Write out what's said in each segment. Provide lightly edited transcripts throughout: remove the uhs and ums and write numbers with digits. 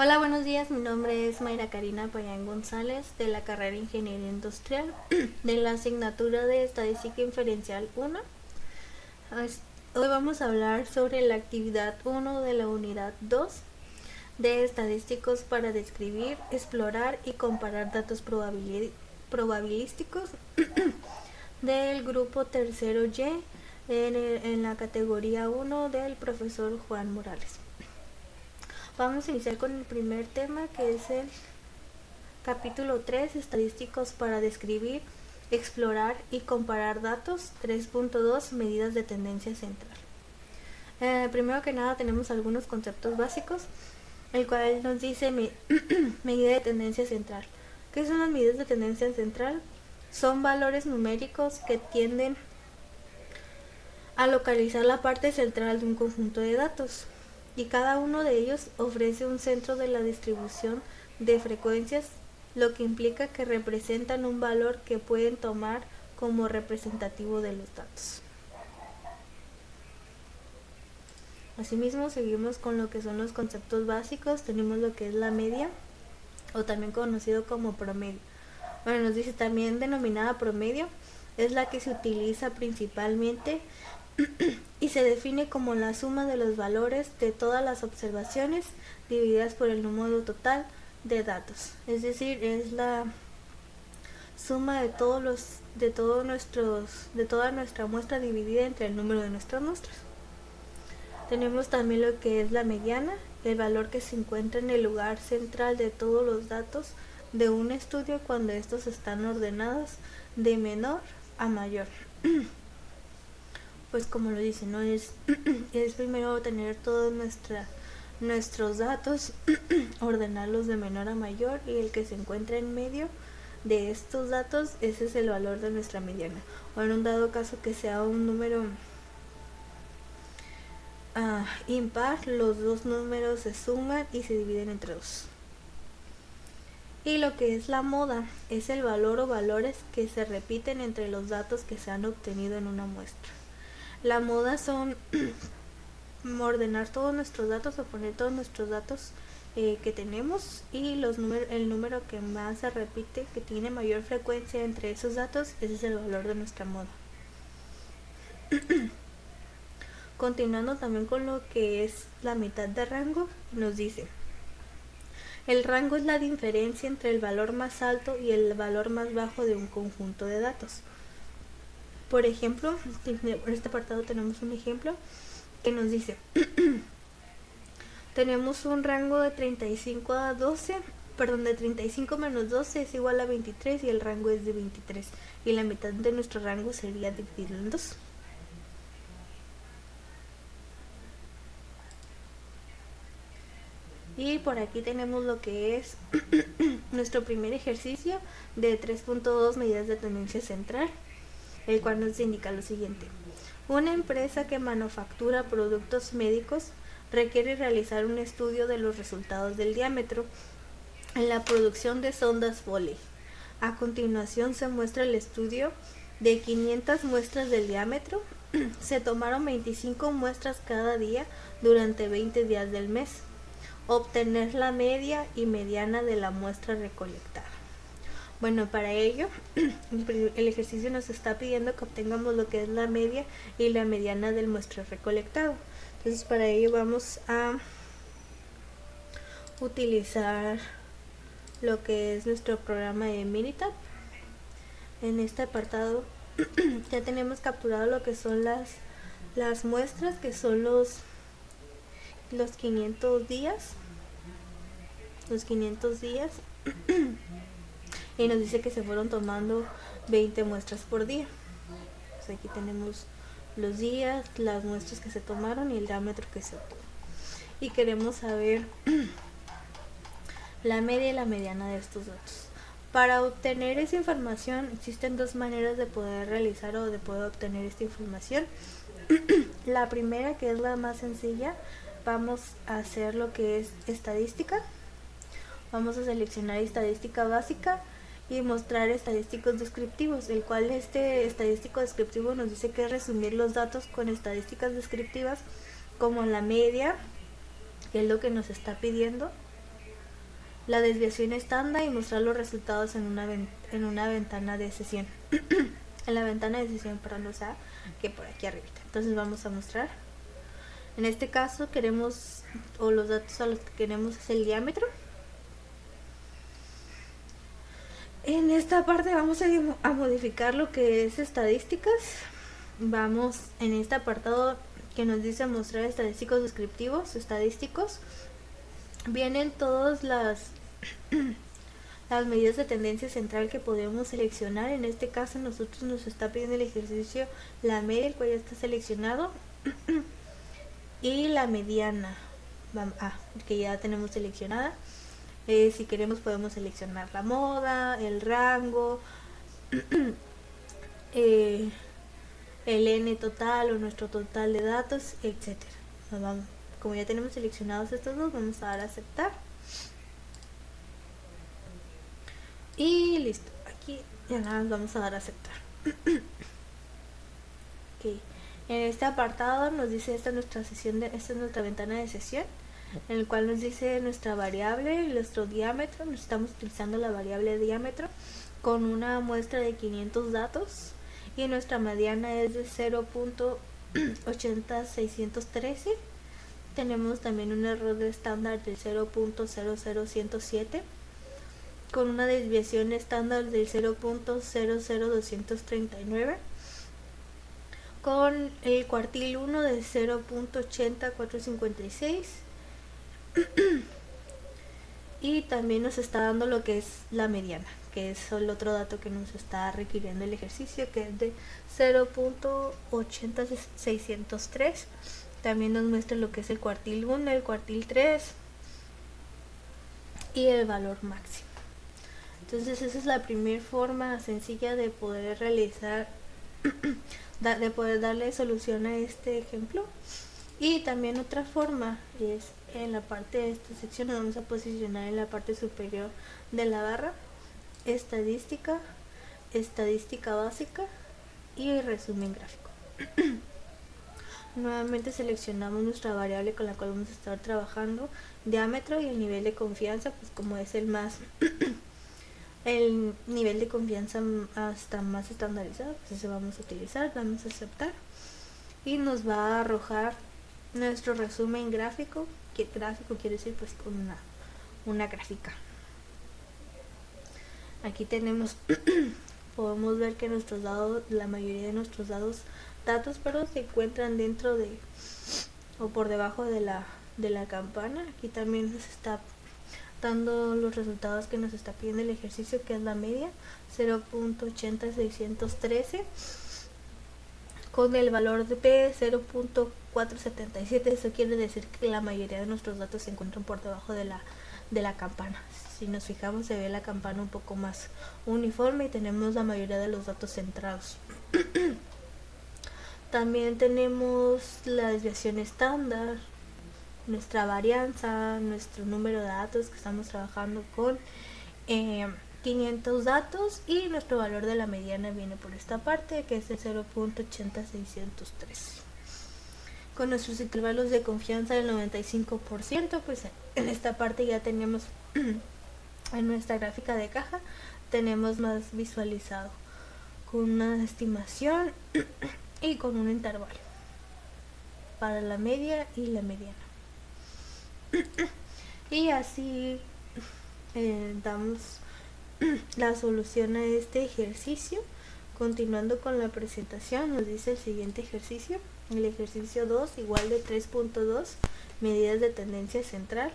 Hola, buenos días. Mi nombre es Mayra Karina Payán González de la carrera Ingeniería Industrial de la asignatura de Estadística Inferencial 1. Hoy vamos a hablar sobre la actividad 1 de la unidad 2 de estadísticos para describir, explorar y comparar datos probabilísticos del grupo tercero Y en la categoría 1 del profesor Juan Morales. Vamos a iniciar con el primer tema, que es el capítulo 3, estadísticos para describir, explorar y comparar datos. 3.2, medidas de tendencia central. Primero que nada tenemos algunos conceptos básicos, el cual nos dice medida de tendencia central. ¿Qué son las medidas de tendencia central? Son valores numéricos que tienden a localizar la parte central de un conjunto de datos, y cada uno de ellos ofrece un centro de la distribución de frecuencias, lo que implica que representan un valor que pueden tomar como representativo de los datos. Asimismo, seguimos con lo que son los conceptos básicos. Tenemos lo que es la media, o también conocido como promedio. Bueno, nos dice también denominada promedio, es la que se utiliza principalmente y se define como la suma de los valores de todas las observaciones divididas por el número total de datos. Es decir, es la suma de toda nuestra muestra dividida entre el número de nuestras muestras. Tenemos también lo que es la mediana, el valor que se encuentra en el lugar central de todos los datos de un estudio cuando estos están ordenados de menor a mayor. Pues como lo dice, ¿no? Es primero tener todos nuestros datos, ordenarlos de menor a mayor, y el que se encuentra en medio de estos datos, ese es el valor de nuestra mediana. O en un dado caso que sea un número impar, los dos números se suman y se dividen entre dos. Y lo que es la moda es el valor o valores que se repiten entre los datos que se han obtenido en una muestra. La moda son ordenar todos nuestros datos o poner todos nuestros datos que tenemos, y el número que más se repite, que tiene mayor frecuencia entre esos datos, ese es el valor de nuestra moda. Continuando también con lo que es la mitad de rango, nos dice: el rango es la diferencia entre el valor más alto y el valor más bajo de un conjunto de datos. Por ejemplo, en este apartado tenemos un ejemplo que nos dice tenemos un rango de 35 a 12, de 35 menos 12 es igual a 23, y el rango es de 23, y la mitad de nuestro rango sería dividido en 2. Y por aquí tenemos lo que es nuestro primer ejercicio de 3.2, medidas de tendencia central, el cual nos indica lo siguiente: una empresa que manufactura productos médicos requiere realizar un estudio de los resultados del diámetro en la producción de sondas Foley. A continuación se muestra el estudio de 500 muestras del diámetro. Se tomaron 25 muestras cada día durante 20 días del mes. Obtener la media y mediana de la muestra recolectada. Bueno, para ello el ejercicio nos está pidiendo que obtengamos lo que es la media y la mediana del muestreo recolectado. Entonces, para ello vamos a utilizar lo que es nuestro programa de Minitab. En este apartado ya tenemos capturado lo que son las muestras, que son los 500 días. Y nos dice que se fueron tomando 20 muestras por día. Pues aquí tenemos los días, las muestras que se tomaron y el diámetro que se obtuvo. Y queremos saber la media y la mediana de estos datos. Para obtener esa información existen dos maneras de poder realizar o de poder obtener esta información. La primera, que es la más sencilla, vamos a hacer lo que es estadística. Vamos a seleccionar estadística básica y mostrar estadísticos descriptivos, el cual este estadístico descriptivo nos dice que es resumir los datos con estadísticas descriptivas como la media, que es lo que nos está pidiendo, la desviación estándar y mostrar los resultados en una ventana de sesión. En la ventana de sesión, perdón, o sea, que por aquí arriba. Entonces vamos a mostrar. En este caso queremos, o los datos a los que queremos es el diámetro. En esta parte vamos a modificar lo que es estadísticas. Vamos en este apartado que nos dice mostrar estadísticos descriptivos, estadísticos. Vienen todas las medidas de tendencia central que podemos seleccionar. En este caso nosotros nos está pidiendo el ejercicio la media, el cual ya está seleccionado, y la mediana, que ya tenemos seleccionada. Si queremos podemos seleccionar la moda, el rango, el N total o nuestro total de datos, etcétera. Como ya tenemos seleccionados estos dos, vamos a dar a aceptar. Y listo, aquí ya nada más vamos a dar a aceptar. Okay. En este apartado nos dice esta es nuestra ventana de sesión, en el cual nos dice nuestra variable, nuestro diámetro. Nos estamos utilizando la variable diámetro con una muestra de 500 datos y nuestra mediana es de 0.80613. Tenemos también un error de estándar del 0.00107 con una desviación estándar del 0.00239, con el cuartil 1 de 0.80456, y también nos está dando lo que es la mediana, que es el otro dato que nos está requiriendo el ejercicio, que es de 0.80603. También nos muestra lo que es el cuartil 1, el cuartil 3 y el valor máximo. Entonces esa es la primera forma sencilla de poder realizar, de poder darle solución a este ejemplo. Y también otra forma es en la parte de esta sección, nos vamos a posicionar en la parte superior de la barra, estadística, estadística básica y resumen gráfico. Nuevamente seleccionamos nuestra variable con la cual vamos a estar trabajando, diámetro, y el nivel de confianza, pues como es el nivel de confianza hasta más estandarizado, pues ese vamos a utilizar. Vamos a aceptar y nos va a arrojar nuestro resumen gráfico, que gráfico quiere decir pues con una gráfica. Aquí tenemos podemos ver que nuestros datos, la mayoría de nuestros datos se encuentran dentro de o por debajo de la campana. Aquí también nos está dando los resultados que nos está pidiendo el ejercicio, que es la media 0.80613, con el valor de P 0.477. Eso quiere decir que la mayoría de nuestros datos se encuentran por debajo de la campana. Si nos fijamos, se ve la campana un poco más uniforme y tenemos la mayoría de los datos centrados. También tenemos la desviación estándar, nuestra varianza, nuestro número de datos, que estamos trabajando con 500 datos, y nuestro valor de la mediana viene por esta parte, que es el 0.80603. Con nuestros intervalos de confianza del 95%, pues en esta parte ya tenemos en nuestra gráfica de caja tenemos más visualizado con una estimación y con un intervalo para la media y la mediana. Y así damos la solución a este ejercicio. Continuando con la presentación, nos dice el siguiente ejercicio, el ejercicio 2, igual de 3.2, medidas de tendencia central.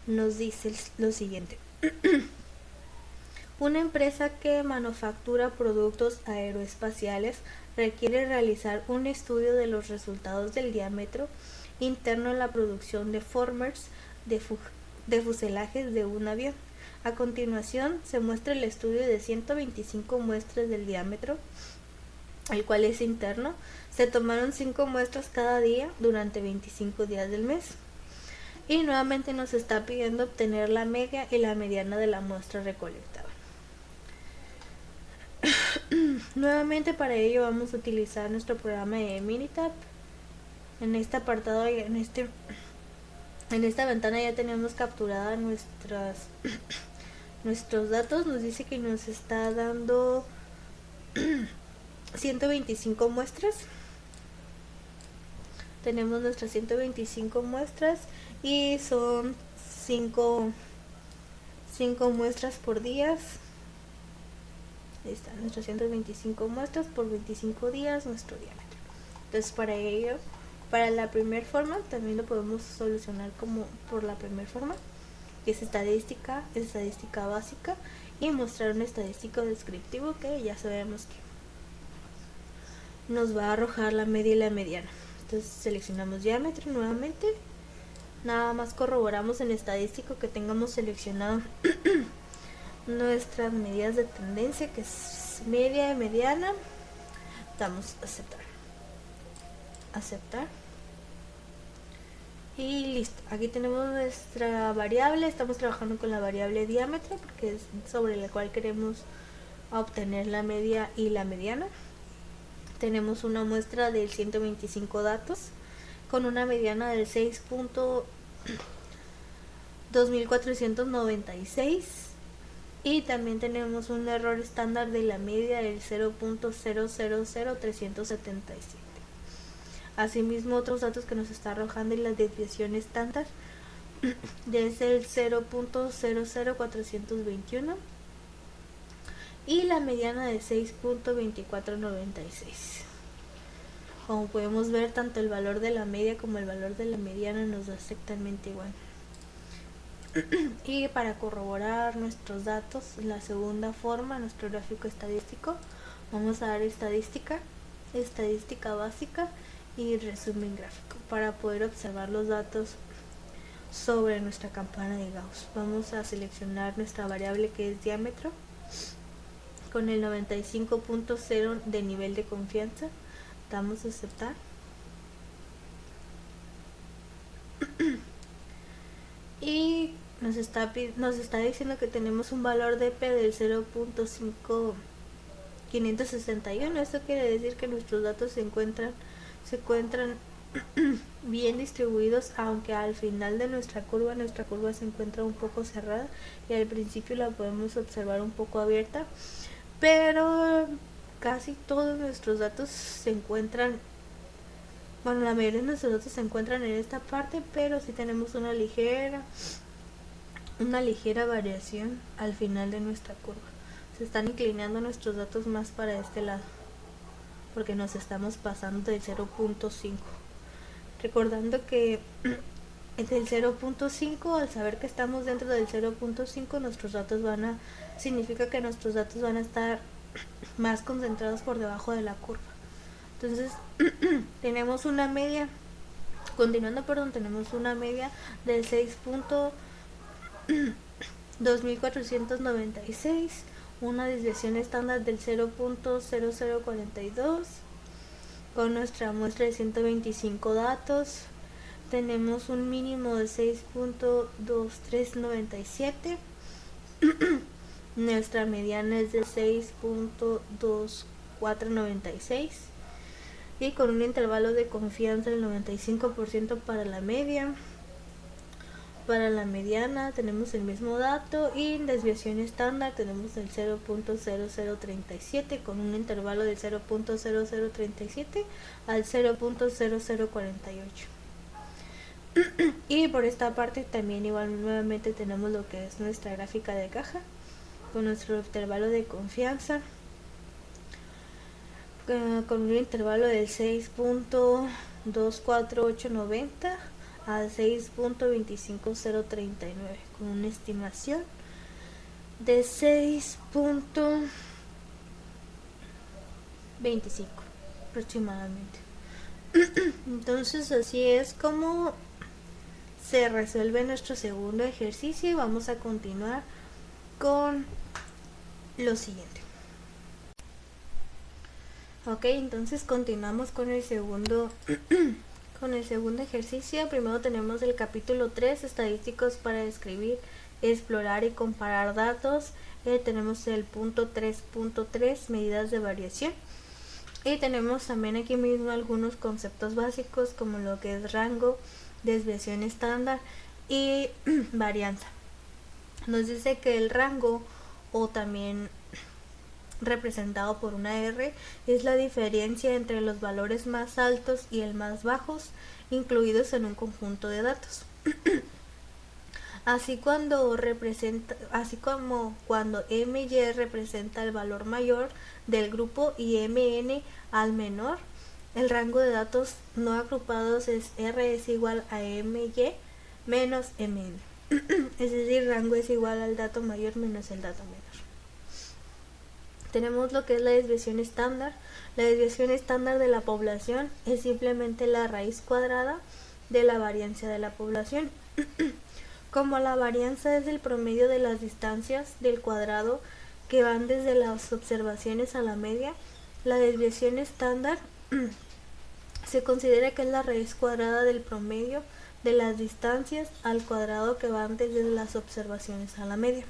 Nos dice lo siguiente: una empresa que manufactura productos aeroespaciales requiere realizar un estudio de los resultados del diámetro interno en la producción de formers de fuselajes de un avión. A continuación se muestra el estudio de 125 muestras del diámetro, el cual es interno. Se tomaron 5 muestras cada día durante 25 días del mes. Y nuevamente nos está pidiendo obtener la media y la mediana de la muestra recolectada. Nuevamente para ello vamos a utilizar nuestro programa de Minitab. En este apartado, en este En esta ventana ya tenemos capturada nuestros datos. Nos dice que nos está dando 125 muestras. Tenemos nuestras 125 muestras y son 5 muestras por día. Ahí están nuestras 125 muestras por 25 días, nuestro diámetro. Entonces para ello, para la primera forma, también lo podemos solucionar como por la primera forma, que es estadística básica, y mostrar un estadístico descriptivo, que ya sabemos que nos va a arrojar la media y la mediana. Entonces seleccionamos diámetro nuevamente, nada más corroboramos en estadístico que tengamos seleccionado nuestras medidas de tendencia, que es media y mediana. Damos aceptar y listo. Aquí tenemos nuestra variable. Estamos trabajando con la variable diámetro porque es sobre la cual queremos obtener la media y la mediana. Tenemos una muestra de 125 datos con una mediana del 6.2496 y también tenemos un error estándar de la media del 0.000377. Asimismo, otros datos que nos está arrojando y la desviación estándar es el 0.00421 y la mediana de 6.2496. Como podemos ver, tanto el valor de la media como el valor de la mediana nos da exactamente igual. Y para corroborar nuestros datos, la segunda forma, nuestro gráfico estadístico, vamos a dar estadística básica y resumen gráfico para poder observar los datos sobre nuestra campana de Gauss. Vamos a seleccionar nuestra variable, que es diámetro, con el 95.0 de nivel de confianza. Damos a aceptar y nos está diciendo que tenemos un valor de P del 0.5561. Esto quiere decir que nuestros datos se encuentran bien distribuidos, aunque al final de nuestra curva se encuentra un poco cerrada y al principio la podemos observar un poco abierta, pero casi todos nuestros datos se encuentran, bueno, la mayoría de nuestros datos se encuentran en esta parte, pero sí tenemos una ligera variación al final de nuestra curva. Se están inclinando nuestros datos más para este lado porque nos estamos pasando del 0.5. Recordando que del 0.5, al saber que estamos dentro del 0.5, significa que nuestros datos van a estar más concentrados por debajo de la curva. Entonces tenemos una media, tenemos una media del 6.2496, una desviación estándar del 0.0042, con nuestra muestra de 125 datos. Tenemos un mínimo de 6.2397. Nuestra mediana es de 6.2496 y con un intervalo de confianza del 95% para la media. Para la mediana tenemos el mismo dato y en desviación estándar tenemos el 0.0037 con un intervalo del 0.0037 al 0.0048. Y por esta parte también igual nuevamente tenemos lo que es nuestra gráfica de caja con nuestro intervalo de confianza con un intervalo del 6.24890 al 6.25039 con una estimación de 6.25 aproximadamente. Entonces así es como se resuelve nuestro segundo ejercicio y vamos a continuar con lo siguiente. Ok, entonces continuamos con el segundo ejercicio. Primero tenemos el capítulo 3, estadísticos para describir, explorar y comparar datos. Tenemos el punto 3.3, medidas de variación. Y tenemos también aquí mismo algunos conceptos básicos como lo que es rango, desviación estándar y varianza. Nos dice que el rango, o también representado por una R, es la diferencia entre los valores más altos y el más bajos incluidos en un conjunto de datos. Así como cuando MY representa el valor mayor del grupo y MN al menor, el rango de datos no agrupados es R es igual a MY menos MN. Es decir, rango es igual al dato mayor menos el dato menor. Tenemos lo que es la desviación estándar. La desviación estándar de la población es simplemente la raíz cuadrada de la varianza de la población. Como la varianza es el promedio de las distancias del cuadrado que van desde las observaciones a la media, la desviación estándar se considera que es la raíz cuadrada del promedio de las distancias al cuadrado que van desde las observaciones a la media.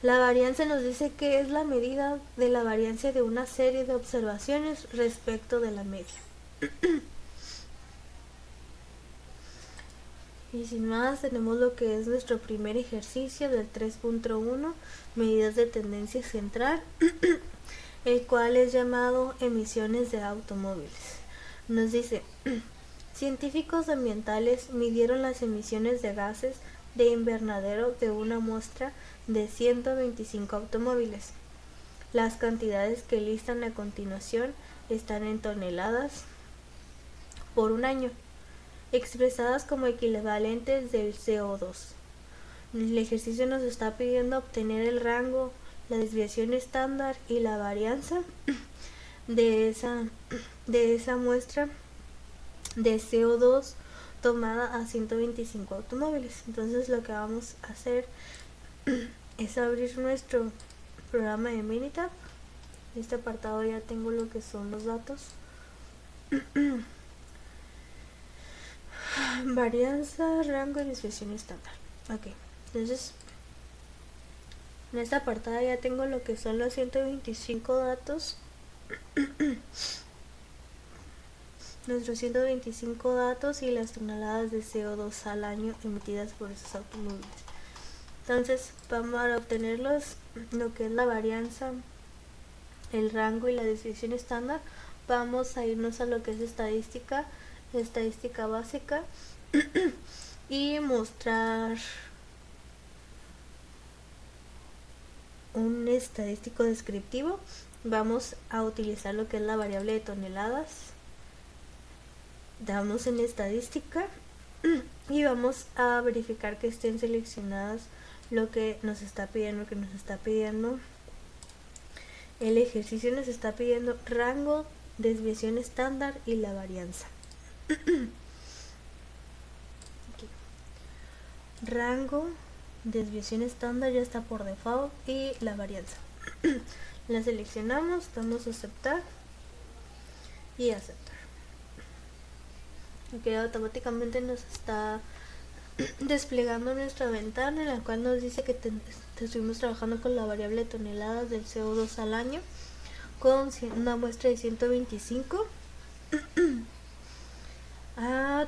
La varianza nos dice que es la medida de la varianza de una serie de observaciones respecto de la media. Y sin más, tenemos lo que es nuestro primer ejercicio del 3.1, medidas de tendencia central, el cual es llamado emisiones de automóviles. Nos dice, científicos ambientales midieron las emisiones de gases de invernadero de una muestra de 125 automóviles. Las cantidades que listan a continuación están en toneladas por un año, expresadas como equivalentes del CO2. El ejercicio nos está pidiendo obtener el rango, la desviación estándar y la varianza de esa muestra de CO2 tomada a 125 automóviles. Entonces lo que vamos a hacer es abrir nuestro programa de Minitab. En este apartado ya tengo lo que son los datos. Varianza, rango y desviación estándar. Ok, entonces en esta apartada ya tengo lo que son los 125 datos. Nuestros 125 datos y las toneladas de CO2 al año emitidas por esos automóviles. Entonces, para obtenerlos, lo que es la varianza, el rango y la desviación estándar, vamos a irnos a lo que es estadística básica y mostrar un estadístico descriptivo. Vamos a utilizar lo que es la variable de toneladas. Damos en estadística y vamos a verificar que estén seleccionadas lo que nos está pidiendo. El ejercicio nos está pidiendo rango, desviación estándar y la varianza. Rango, desviación estándar ya está por default y la varianza. La seleccionamos, damos a aceptar y aceptar. Ok, automáticamente nos está desplegando nuestra ventana en la cual nos dice que estuvimos trabajando con la variable de toneladas del CO2 al año con una muestra de 125.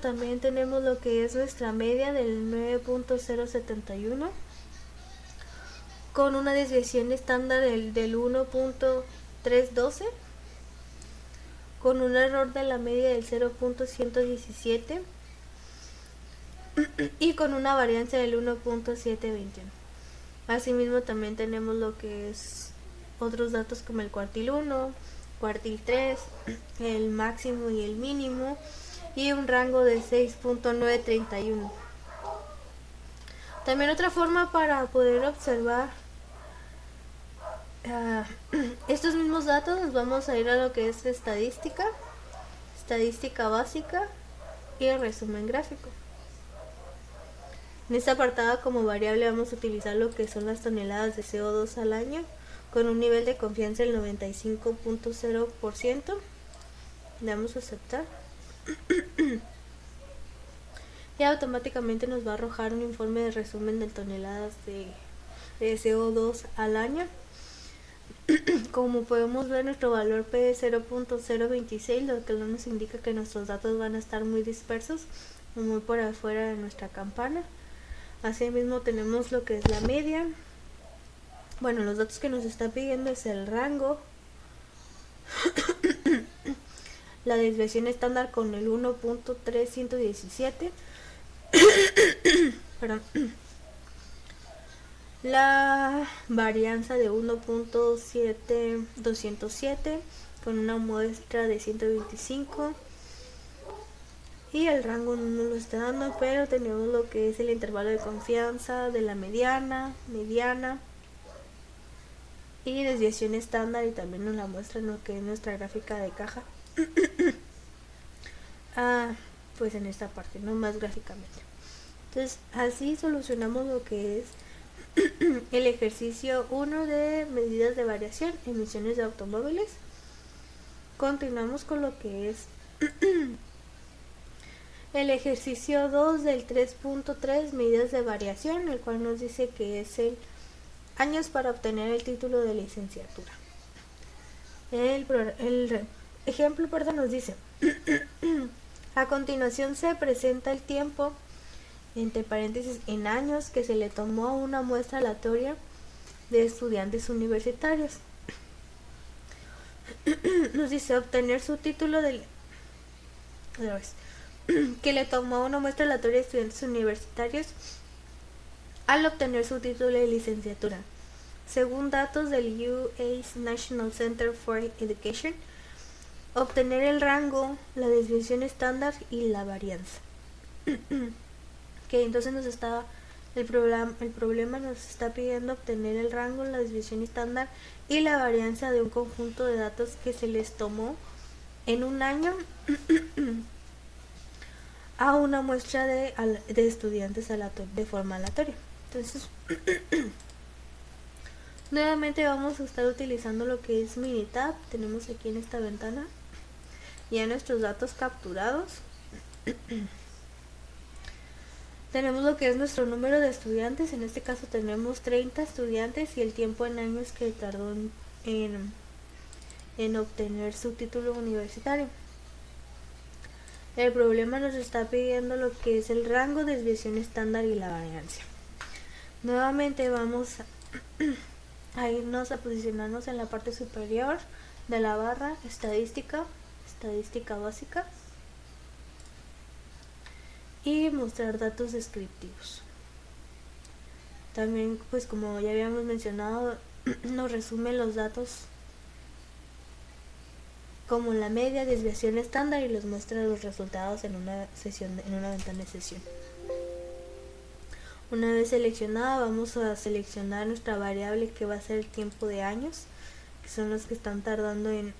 También tenemos lo que es nuestra media del 9.071 con una desviación estándar del 1.312 con un error de la media del 0.117 y con una varianza del 1.721. Asimismo también tenemos lo que es otros datos como el cuartil 1, cuartil 3, el máximo y el mínimo y un rango de 6.931. También otra forma para poder observar estos mismos datos, nos vamos a ir a lo que es estadística básica y el resumen gráfico. En esta apartada como variable vamos a utilizar lo que son las toneladas de CO2 al año con un nivel de confianza del 95.0%. Le damos a aceptar y automáticamente nos va a arrojar un informe de resumen de toneladas de CO2 al año. Como podemos ver, nuestro valor P es 0.026, lo que nos indica que nuestros datos van a estar muy dispersos o muy por afuera de nuestra campana. Asimismo tenemos lo que es la media. Bueno, los datos que nos está pidiendo es el rango, la desviación estándar con el 1.317, perdón, la varianza de 1.7207 con una muestra de 125 y el rango no lo está dando, pero tenemos lo que es el intervalo de confianza de la mediana y desviación estándar, y también nos la muestra en lo que es nuestra gráfica de caja. Pues en esta parte, no más gráficamente. Entonces así solucionamos lo que es el ejercicio 1 de medidas de variación, emisiones de automóviles. Continuamos con lo que es el ejercicio 2 del 3.3, medidas de variación, el cual nos dice que es el años para obtener el título de licenciatura. El ejemplo nos dice: a continuación se presenta el tiempo, entre paréntesis, en años, que se le tomó a una muestra aleatoria de estudiantes universitarios. Nos dice obtener su título de que le tomó a una muestra aleatoria de estudiantes universitarios al obtener su título de licenciatura. Según datos del US National Center for Education, obtener el rango, la desviación estándar y la varianza. Que entonces el problema nos está pidiendo obtener el rango, la desviación estándar y la varianza de un conjunto de datos que se les tomó en un año a una muestra de estudiantes de forma aleatoria. Entonces nuevamente vamos a estar utilizando lo que es Minitab. Tenemos aquí en esta ventana ya nuestros datos capturados. Tenemos lo que es nuestro número de estudiantes. En este caso tenemos 30 estudiantes y el tiempo en años que tardó en obtener su título universitario. El problema nos está pidiendo lo que es el rango, desviación estándar y la varianza. Nuevamente vamos a irnos a posicionarnos en la parte superior de la barra estadística básica, y mostrar datos descriptivos. También, pues como ya habíamos mencionado, nos resume los datos como la media, desviación estándar, y los muestra los resultados en una ventana de sesión. Una vez seleccionada, vamos a seleccionar nuestra variable, que va a ser el tiempo de años, que son los que están tardando en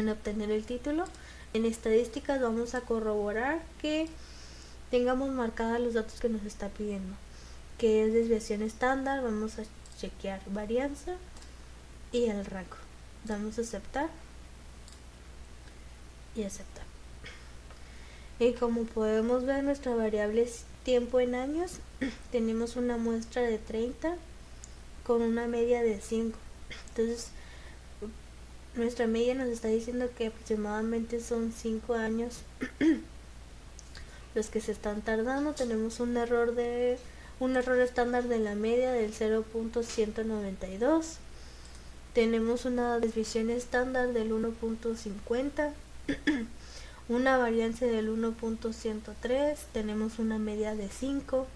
obtener el título. En estadísticas vamos a corroborar que tengamos marcadas los datos que nos está pidiendo, que es desviación estándar. Vamos a chequear varianza y el rango. Damos a aceptar y aceptar. Y como podemos ver, nuestra variable es tiempo en años. Tenemos una muestra de 30 con una media de 5. Entonces nuestra media nos está diciendo que aproximadamente son 5 años los que se están tardando. Tenemos un error estándar de la media del 0.192. Tenemos una desviación estándar del 1.50, una varianza del 1.103, tenemos una media de 5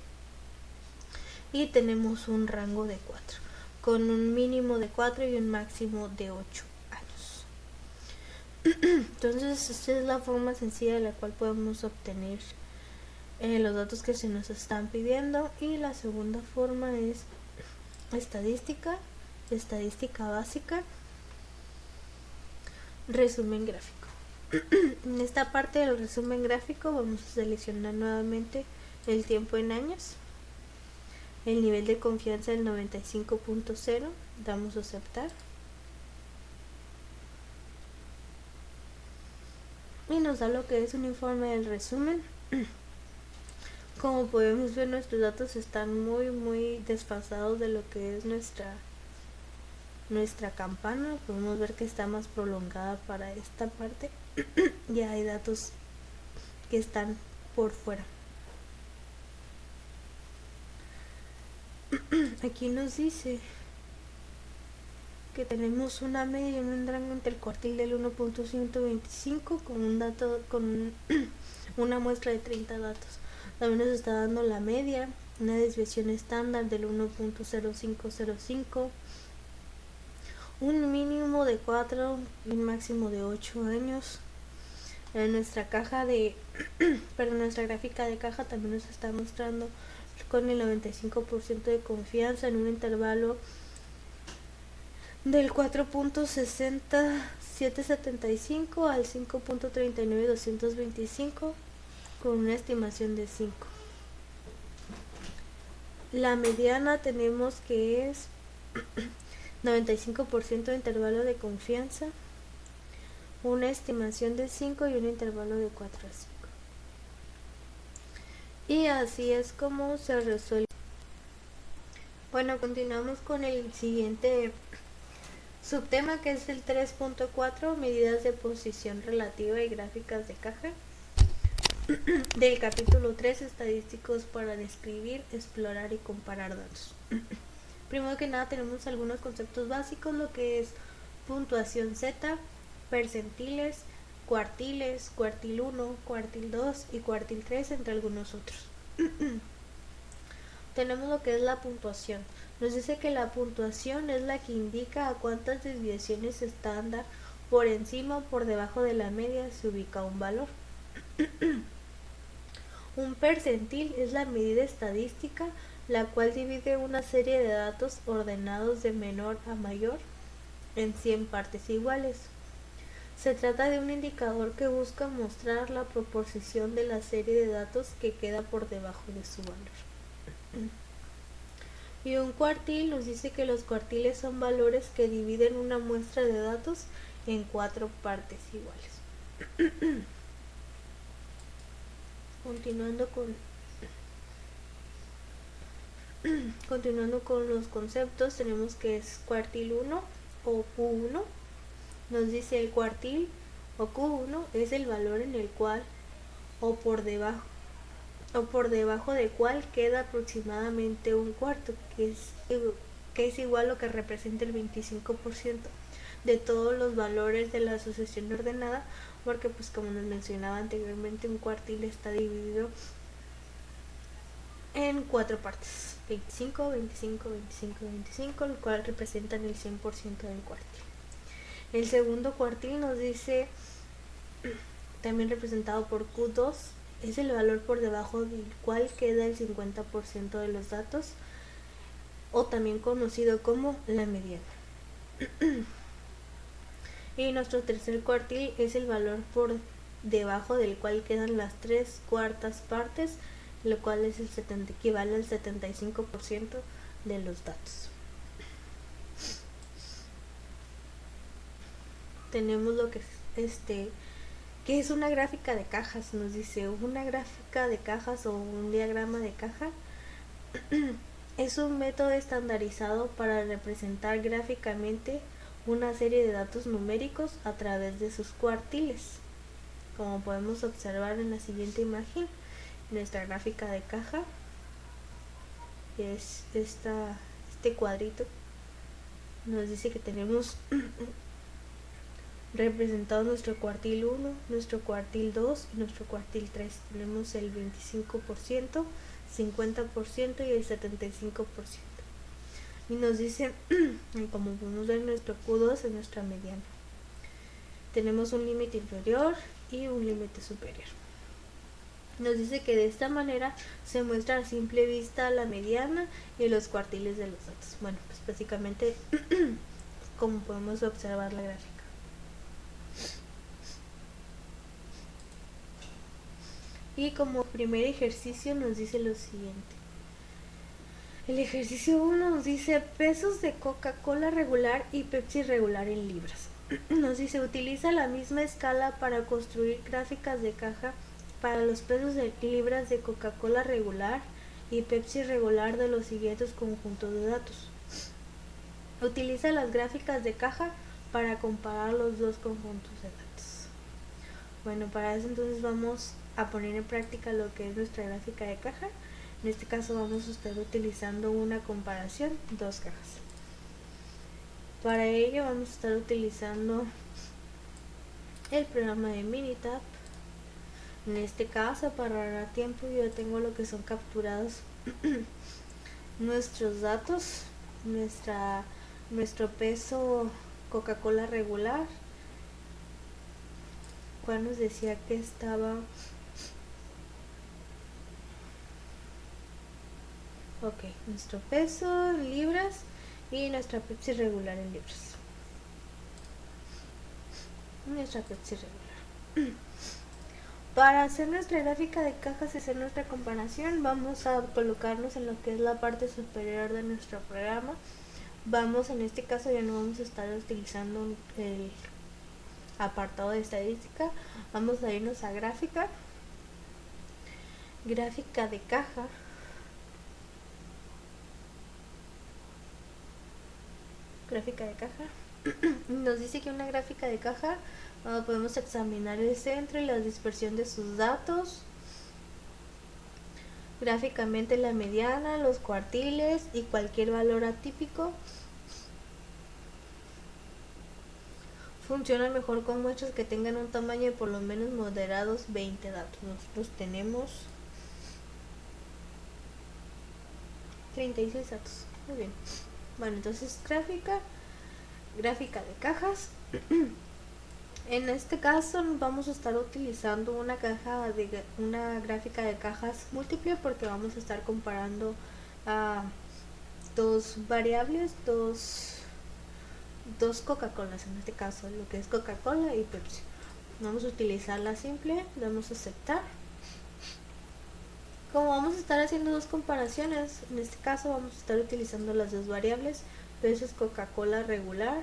y tenemos un rango de 4, con un mínimo de 4 y un máximo de 8 años. Entonces esta es la forma sencilla de la cual podemos obtener los datos que se nos están pidiendo. Y la segunda forma es estadística básica, resumen gráfico. En esta parte del resumen gráfico vamos a seleccionar nuevamente el tiempo en años, el nivel de confianza del 95.0, damos a aceptar y nos da lo que es un informe del resumen. Como podemos ver, nuestros datos están muy desfasados de lo que es nuestra campana, podemos ver que está más prolongada para esta parte. Ya hay datos que están por fuera. Aquí nos dice que tenemos una media y un rango entre el cuartil del 1.125 con un dato con una muestra de 30 datos. También nos está dando la media, una desviación estándar del 1.0505, un mínimo de 4 y un máximo de 8 años. En nuestra caja de nuestra gráfica de caja también nos está mostrando con el 95% de confianza en un intervalo del 4.60775 al 5.39225 con una estimación de 5. La mediana tenemos que es 95% de intervalo de confianza, una estimación de 5 y un intervalo de 4 a 5. Y así es como se resuelve. Bueno, continuamos con el siguiente subtema, que es el 3.4, medidas de posición relativa y gráficas de caja, del capítulo 3, estadísticos para describir, explorar y comparar datos. Primero que nada tenemos algunos conceptos básicos, lo que es puntuación Z, percentiles, cuartiles, cuartil 1, cuartil 2 y cuartil 3, entre algunos otros. Tenemos lo que es la puntuación. Nos dice que la puntuación es la que indica a cuántas desviaciones estándar por encima o por debajo de la media se ubica un valor. Un percentil es la medida estadística, la cual divide una serie de datos ordenados de menor a mayor en 100 partes iguales. Se trata de un indicador que busca mostrar la proporción de la serie de datos que queda por debajo de su valor. Y un cuartil nos dice que los cuartiles son valores que dividen una muestra de datos en 4 partes iguales. Continuando con los conceptos, tenemos que es cuartil 1 o Q1. Nos dice el cuartil o Q1 es el valor en el cual o por debajo de cual queda aproximadamente un cuarto, que es igual a lo que representa el 25% de todos los valores de la sucesión ordenada, porque pues como nos mencionaba anteriormente, un cuartil está dividido en 4 partes, 25, 25, 25, 25, el cual representan el 100% del cuartil. El segundo cuartil nos dice, también representado por Q2, es el valor por debajo del cual queda el 50% de los datos, o también conocido como la mediana. Y nuestro tercer cuartil es el valor por debajo del cual quedan las 3/4 partes, lo cual es equivale al 75% de los datos. Tenemos lo que es ¿qué es una gráfica de cajas? Nos dice, una gráfica de cajas o un diagrama de caja es un método estandarizado para representar gráficamente una serie de datos numéricos a través de sus cuartiles. Como podemos observar en la siguiente imagen, nuestra gráfica de caja es este cuadrito. Nos dice que tenemos representado nuestro cuartil 1, nuestro cuartil 2 y nuestro cuartil 3. Tenemos el 25%, 50% y el 75%. Y nos dice, como podemos ver, nuestro Q2 es nuestra mediana. Tenemos un límite inferior y un límite superior. Nos dice que de esta manera se muestra a simple vista la mediana y los cuartiles de los datos. Bueno, pues básicamente como podemos observar la gráfica. Y como primer ejercicio nos dice lo siguiente. El ejercicio 1 nos dice pesos de Coca-Cola regular y Pepsi regular en libras. Nos dice utiliza la misma escala para construir gráficas de caja para los pesos de libras de Coca-Cola regular y Pepsi regular de los siguientes conjuntos de datos. Utiliza las gráficas de caja para comparar los dos conjuntos de datos. Bueno, para eso entonces vamos a poner en práctica lo que es nuestra gráfica de caja. En este caso vamos a estar utilizando una comparación, dos cajas. Para ello vamos a estar utilizando el programa de Minitab. En este caso, para ahorrar tiempo, yo tengo lo que son capturados nuestros datos, nuestro peso Coca-Cola regular. ¿Cuál nos decía que estaba? Ok, nuestro peso en libras y nuestra Pepsi regular en libras. Nuestra Pepsi regular. Para hacer nuestra gráfica de cajas y hacer nuestra comparación, vamos a colocarnos en lo que es la parte superior de nuestro programa. Vamos, en este caso ya no vamos a estar utilizando el apartado de estadística, vamos a irnos a gráfica de caja. Gráfica de caja. Nos dice que una gráfica de caja podemos examinar el centro y la dispersión de sus datos, gráficamente la mediana, los cuartiles y cualquier valor atípico. Funciona mejor con muestras que tengan un tamaño de por lo menos moderados 20 datos. Nosotros tenemos 36 datos. Muy bien. Bueno, entonces gráfica de cajas. En este caso vamos a estar utilizando una gráfica de cajas múltiple, porque vamos a estar comparando dos variables, dos Coca-Colas, en este caso lo que es Coca-Cola y Pepsi. Vamos a utilizar la simple, damos a aceptar. Como vamos a estar haciendo dos comparaciones, en este caso vamos a estar utilizando las dos variables, peso Coca-Cola regular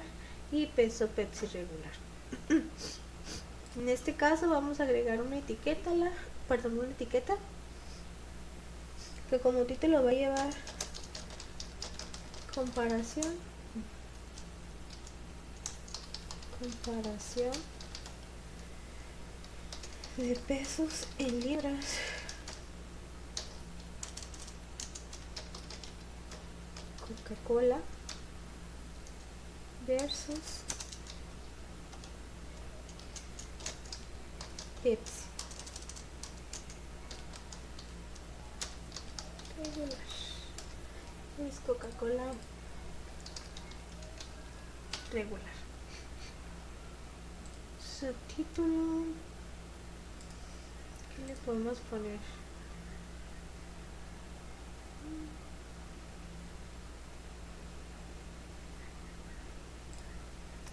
y peso Pepsi regular. En este caso vamos a agregar una etiqueta que como título va a llevar comparación de pesos en libras Coca-Cola versus Pepsi regular. Es Coca-Cola regular. Subtítulo, ¿qué le podemos poner?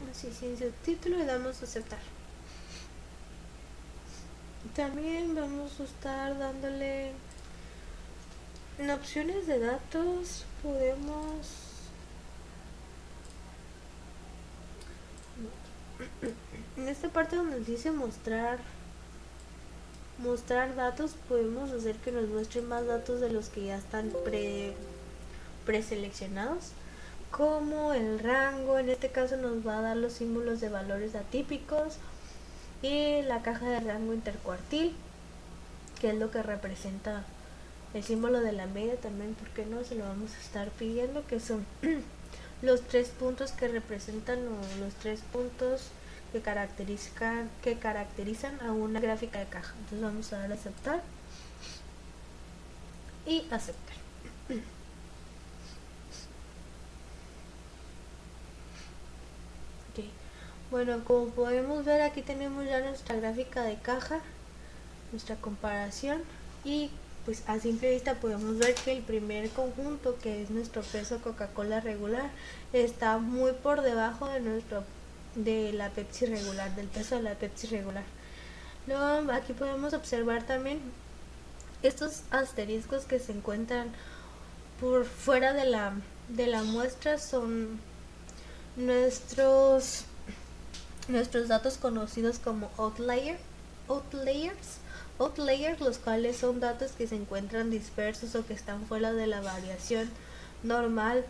Así, sin subtítulo, le damos a aceptar. También vamos a estar dándole en opciones de datos. En esta parte donde dice mostrar datos, podemos hacer que nos muestre más datos de los que ya están preseleccionados, como el rango. En este caso nos va a dar los símbolos de valores atípicos y la caja de rango intercuartil, que es lo que representa el símbolo de la media. También, porque no se lo vamos a estar pidiendo, que son los 3 puntos que representan, o los 3 puntos que caracterizan a una gráfica de caja. Entonces vamos a dar a aceptar y aceptar. Okay. Bueno, como podemos ver, aquí tenemos ya nuestra gráfica de caja, nuestra comparación, y pues a simple vista podemos ver que el primer conjunto, que es nuestro peso Coca-Cola regular, está muy por debajo de la Pepsi regular, del peso de la Pepsi regular. Luego aquí podemos observar también estos asteriscos que se encuentran por fuera de la muestra. Son nuestros datos conocidos como outliers, los cuales son datos que se encuentran dispersos o que están fuera de la variación normal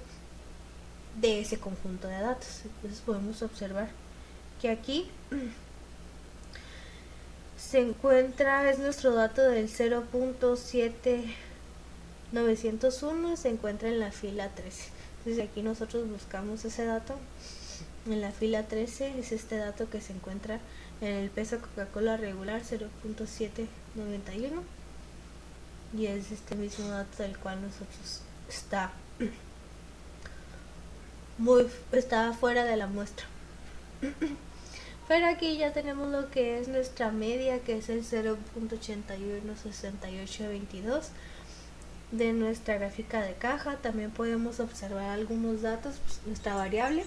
de ese conjunto de datos. Entonces podemos observar que aquí se encuentra, es nuestro dato del 0.7901, se encuentra en la fila 13. Entonces aquí nosotros buscamos ese dato. En la fila 13 es este dato que se encuentra en el peso Coca-Cola regular 0.791 y es este mismo dato del cual nosotros está fuera de la muestra. Pero aquí ya tenemos lo que es nuestra media, que es el 0.816822 de nuestra gráfica de caja. También podemos observar algunos datos, pues, nuestra variable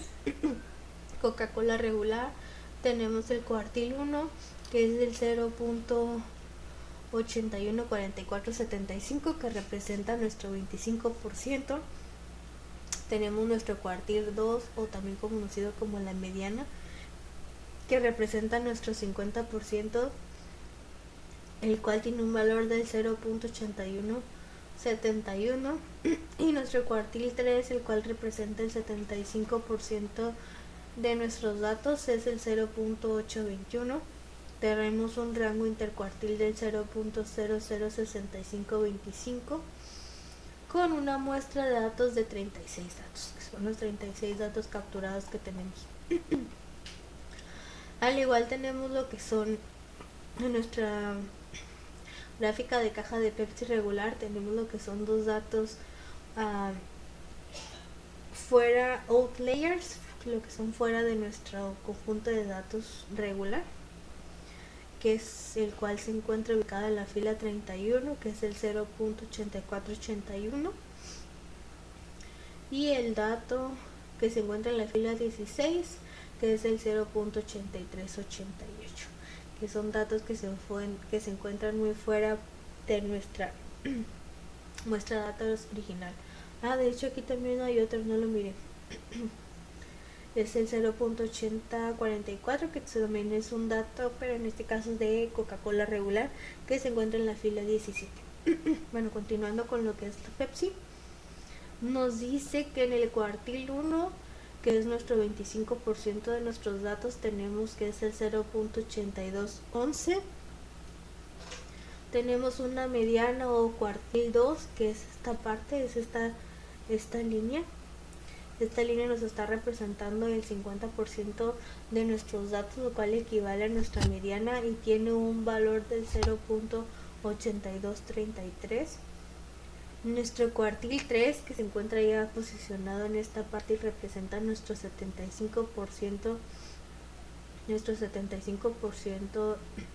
Coca-Cola regular, tenemos el cuartil 1 que es del 0.814475 que representa nuestro 25%. Tenemos nuestro cuartil 2 o también conocido como la mediana que representa nuestro 50%, el cual tiene un valor del 0.8171 y nuestro cuartil 3, el cual representa el 75% de nuestros datos, es el 0.821. Tenemos un rango intercuartil del 0.006525 con una muestra de datos de 36 datos, que son los 36 datos capturados que tenemos. Al igual tenemos lo que son en nuestra gráfica de caja de Pepsi regular, tenemos lo que son dos datos fuera, outliers, lo que son fuera de nuestro conjunto de datos regular, que es el cual se encuentra ubicado en la fila 31, que es el 0.8481, y el dato que se encuentra en la fila 16, que es el 0.8388, que son datos que se encuentran muy fuera de nuestra muestra de datos original. De hecho aquí también hay otro, no lo miré. Es el 0.8044, que también es un dato, pero en este caso es de Coca-Cola regular, que se encuentra en la fila 17. Bueno, continuando con lo que es la Pepsi, nos dice que en el cuartil 1, que es nuestro 25% de nuestros datos, tenemos que es el 0.8211. Tenemos una mediana o cuartil 2, que es esta parte, es esta línea. Esta línea nos está representando el 50% de nuestros datos, lo cual equivale a nuestra mediana y tiene un valor del 0.8233. Nuestro cuartil 3, que se encuentra ya posicionado en esta parte y representa nuestro 75%,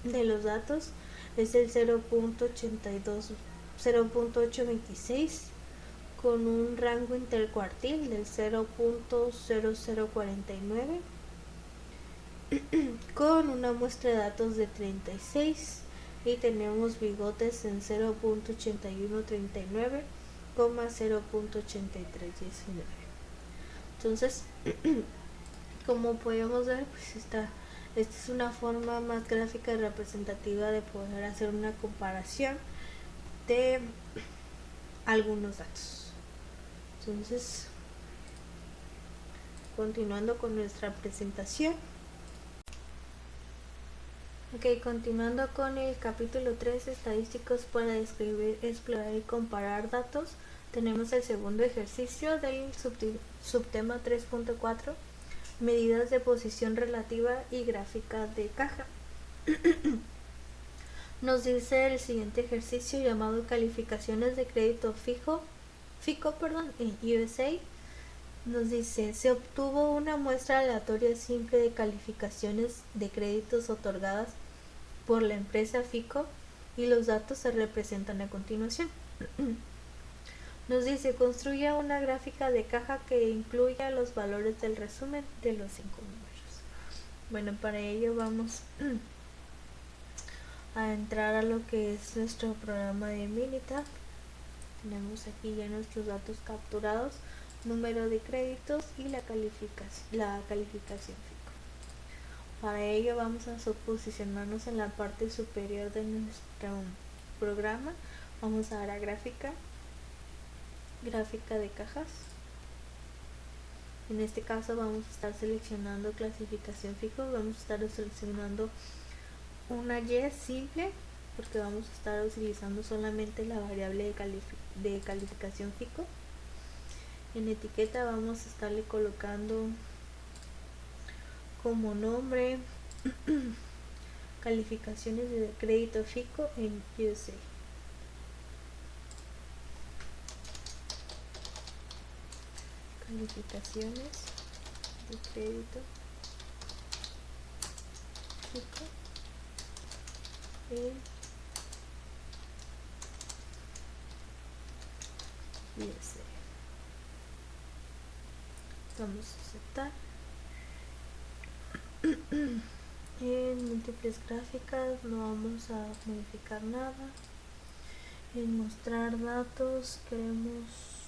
de los datos, es el 0.826 con un rango intercuartil del 0.0049 con una muestra de datos de 36 y tenemos bigotes en 0.8139, 0.8319. Entonces, como podemos ver, pues esta es una forma más gráfica y representativa de poder hacer una comparación de algunos datos. Entonces, continuando con nuestra presentación. Continuando con el capítulo 3, estadísticos para describir, explorar y comparar datos, tenemos el segundo ejercicio del subtema 3.4, medidas de posición relativa y gráfica de caja. Nos dice el siguiente ejercicio llamado calificaciones de crédito FICO en USA. Nos dice, se obtuvo una muestra aleatoria simple de calificaciones de créditos otorgadas por la empresa FICO y los datos se representan a continuación. Nos dice, construya una gráfica de caja que incluya los valores del resumen de los 5 números. Bueno, para ello vamos a entrar a lo que es nuestro programa de Minitab. Tenemos aquí ya nuestros datos capturados, número de créditos y la calificación FICO. Para ello vamos a posicionarnos en la parte superior de nuestro programa. Vamos a dar a gráfica de cajas. En este caso vamos a estar seleccionando clasificación FICO, vamos a estar seleccionando una Y simple porque vamos a estar utilizando solamente la variable de calificación FICO. En etiqueta vamos a estarle colocando como nombre calificaciones de crédito FICO en USA. Calificaciones de crédito FICO en USA. Vamos a aceptar. En múltiples gráficas no vamos a modificar nada. En mostrar datos queremos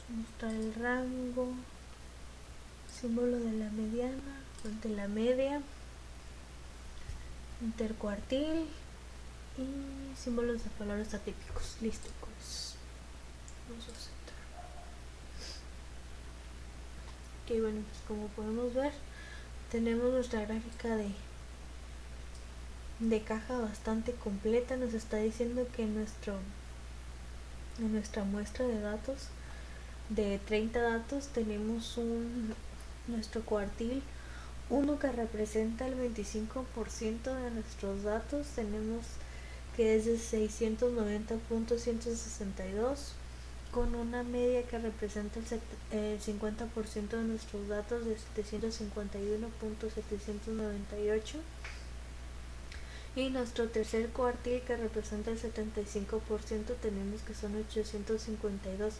mostrar el rango, símbolo de la mediana, de la media, intercuartil y símbolos de valores atípicos. Listo, pues vamos a aceptar. Ok, bueno, pues como podemos ver, tenemos nuestra gráfica de caja bastante completa. Nos está diciendo que en nuestra muestra de datos de 30 datos tenemos nuestro cuartil 1 que representa el 25% de nuestros datos. Tenemos que es de 690.162 con una media que representa el 50% de nuestros datos de 751.798 y nuestro tercer cuartil que representa el 75% tenemos que son 852.342.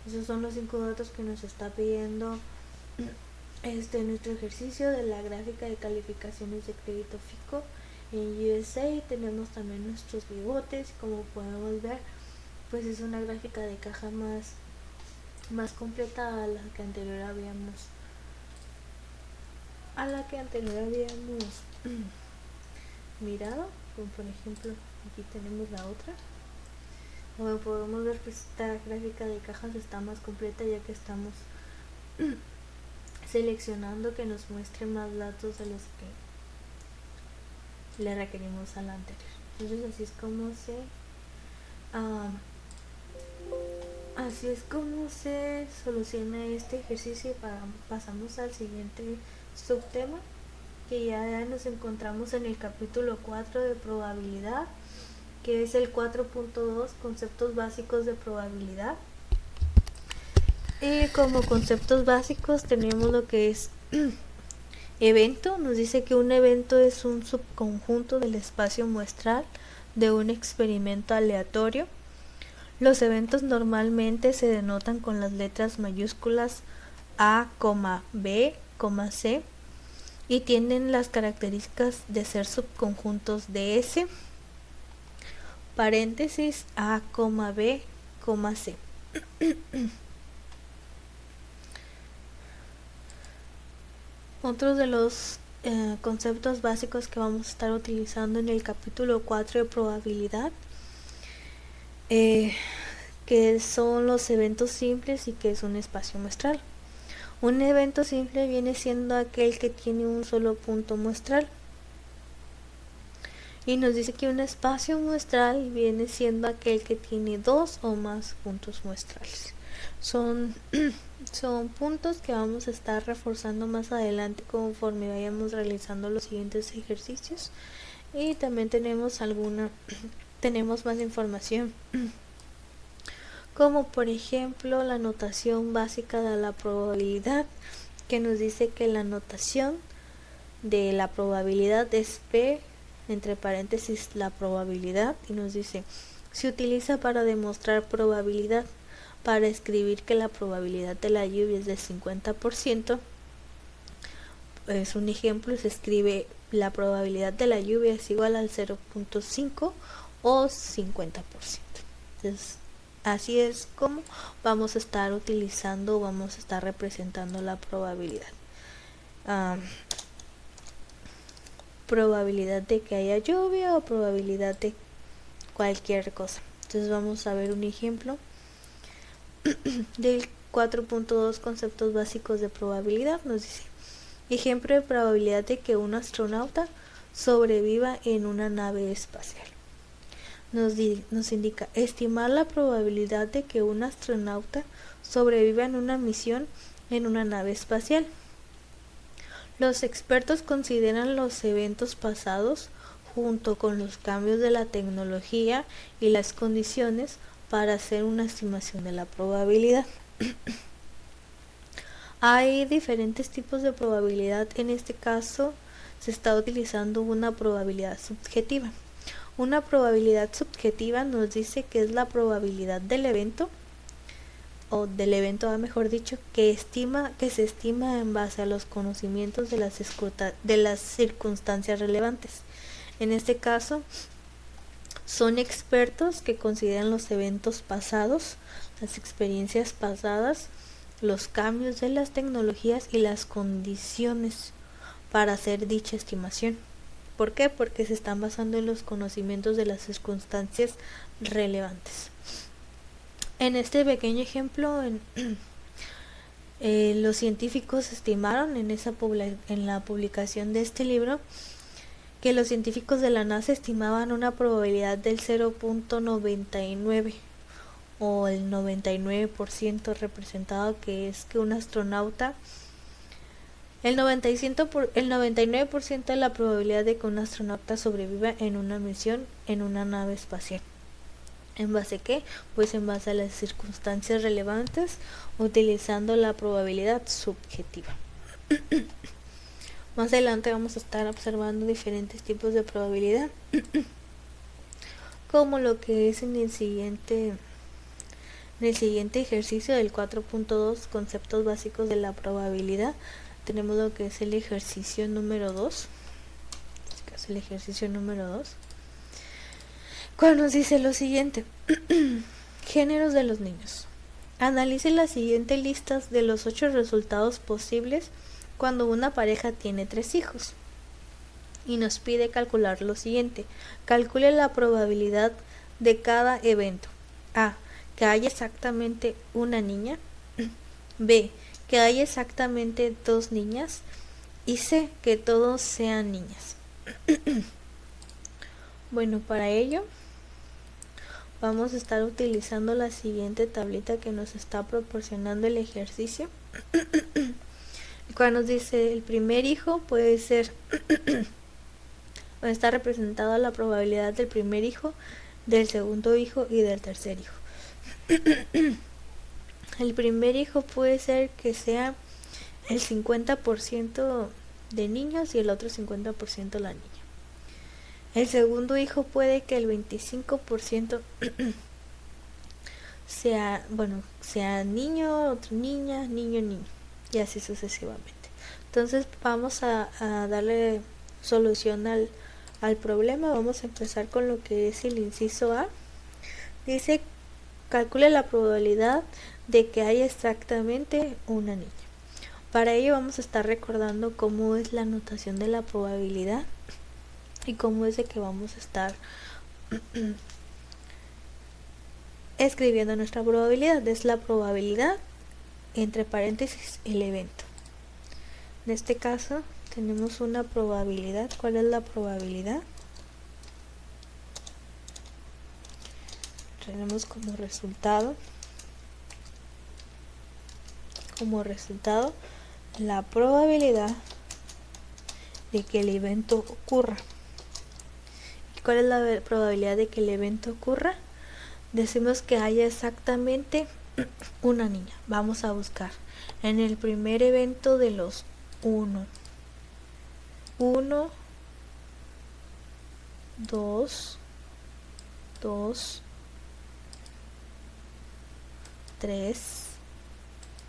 Esos son los 5 datos que nos está pidiendo nuestro ejercicio de la gráfica de calificaciones de crédito FICO en USA. Tenemos también nuestros bigotes. Como podemos ver, pues es una gráfica de caja más completa a la que anterior habíamos mirado. Como por ejemplo aquí tenemos la otra. Como podemos ver, pues esta gráfica de cajas está más completa ya que estamos seleccionando que nos muestre más datos de los que le requerimos a la anterior. Entonces así es como se soluciona este ejercicio. Pasamos al siguiente subtema, que ya nos encontramos en el capítulo 4 de probabilidad, que es el 4.2 conceptos básicos de probabilidad. Y como conceptos básicos tenemos lo que es evento. Nos dice que un evento es un subconjunto del espacio muestral de un experimento aleatorio. Los eventos normalmente se denotan con las letras mayúsculas A, B, C y tienen las características de ser subconjuntos de S, paréntesis A, B, C. Otros de los conceptos básicos que vamos a estar utilizando en el capítulo 4 de probabilidad, que son los eventos simples y que es un espacio muestral. Un evento simple viene siendo aquel que tiene un solo punto muestral. Y nos dice que un espacio muestral viene siendo aquel que tiene dos o más puntos muestrales. Son puntos que vamos a estar reforzando más adelante conforme vayamos realizando los siguientes ejercicios. Y también tenemos más información, como por ejemplo la notación básica de la probabilidad, que nos dice que la notación de la probabilidad es P entre paréntesis la probabilidad, y nos dice se utiliza para demostrar probabilidad. Para escribir que la probabilidad de la lluvia es del 50%, es un ejemplo, se escribe la probabilidad de la lluvia es igual al 0.5 o 50%. Entonces, así es como vamos a estar representando la probabilidad. Probabilidad de que haya lluvia o probabilidad de cualquier cosa. Entonces vamos a ver un ejemplo del 4.2 conceptos básicos de probabilidad nos dice: ejemplo de probabilidad de que un astronauta sobreviva en una nave espacial. Nos indica estimar la probabilidad de que un astronauta sobreviva en una misión en una nave espacial. Los expertos consideran los eventos pasados junto con los cambios de la tecnología y las condiciones para hacer una estimación de la probabilidad. Hay diferentes tipos de probabilidad. En este caso se está utilizando una probabilidad subjetiva. Una probabilidad subjetiva nos dice que es la probabilidad del evento, o del evento mejor dicho, que se estima en base a los conocimientos de las circunstancias relevantes. En este caso son expertos que consideran los eventos pasados, las experiencias pasadas, los cambios de las tecnologías y las condiciones para hacer dicha estimación. ¿Por qué? Porque se están basando en los conocimientos de las circunstancias relevantes. En este pequeño ejemplo, los científicos estimaron en la publicación de este libro que los científicos de la NASA estimaban una probabilidad del 0.99 o el 99% representado, que es que un astronauta, el 99% de la probabilidad de que un astronauta sobreviva en una misión en una nave espacial. ¿En base a qué? Pues en base a las circunstancias relevantes, utilizando la probabilidad subjetiva. Más adelante vamos a estar observando diferentes tipos de probabilidad, como lo que es en el siguiente ejercicio del 4.2 conceptos básicos de la probabilidad. Tenemos lo que es el ejercicio número 2. El ejercicio número 2. Cuando nos dice lo siguiente: géneros de los niños. Analice las siguientes listas de los 8 resultados posibles cuando una pareja tiene 3 hijos. Y nos pide calcular lo siguiente. Calcule la probabilidad de cada evento. A. Que haya exactamente una niña. B. Que haya exactamente 2 niñas. Y C. Que todos sean niñas. Bueno, para ello vamos a estar utilizando la siguiente tablita que nos está proporcionando el ejercicio. Cuando nos dice el primer hijo, puede ser está representada la probabilidad del primer hijo, del segundo hijo y del tercer hijo. El primer hijo puede ser que sea el 50% de niños y el otro 50% la niña. El segundo hijo puede que el 25% sea niño, otro niña, niño, niño, y así sucesivamente. Entonces vamos a darle solución al problema. Vamos a empezar con lo que es el inciso A. Dice: calcule la probabilidad de que haya exactamente una niña. Para ello vamos a estar recordando cómo es la notación de la probabilidad y cómo es de que vamos a estar escribiendo nuestra probabilidad. Es la probabilidad, entre paréntesis, el evento. En este caso tenemos una probabilidad. ¿Cuál es la probabilidad? Tenemos como resultado la probabilidad de que el evento ocurra. ¿Y cuál es la probabilidad de que el evento ocurra? Decimos que haya exactamente una niña. Vamos a buscar en el primer evento de los 1, 2, 3,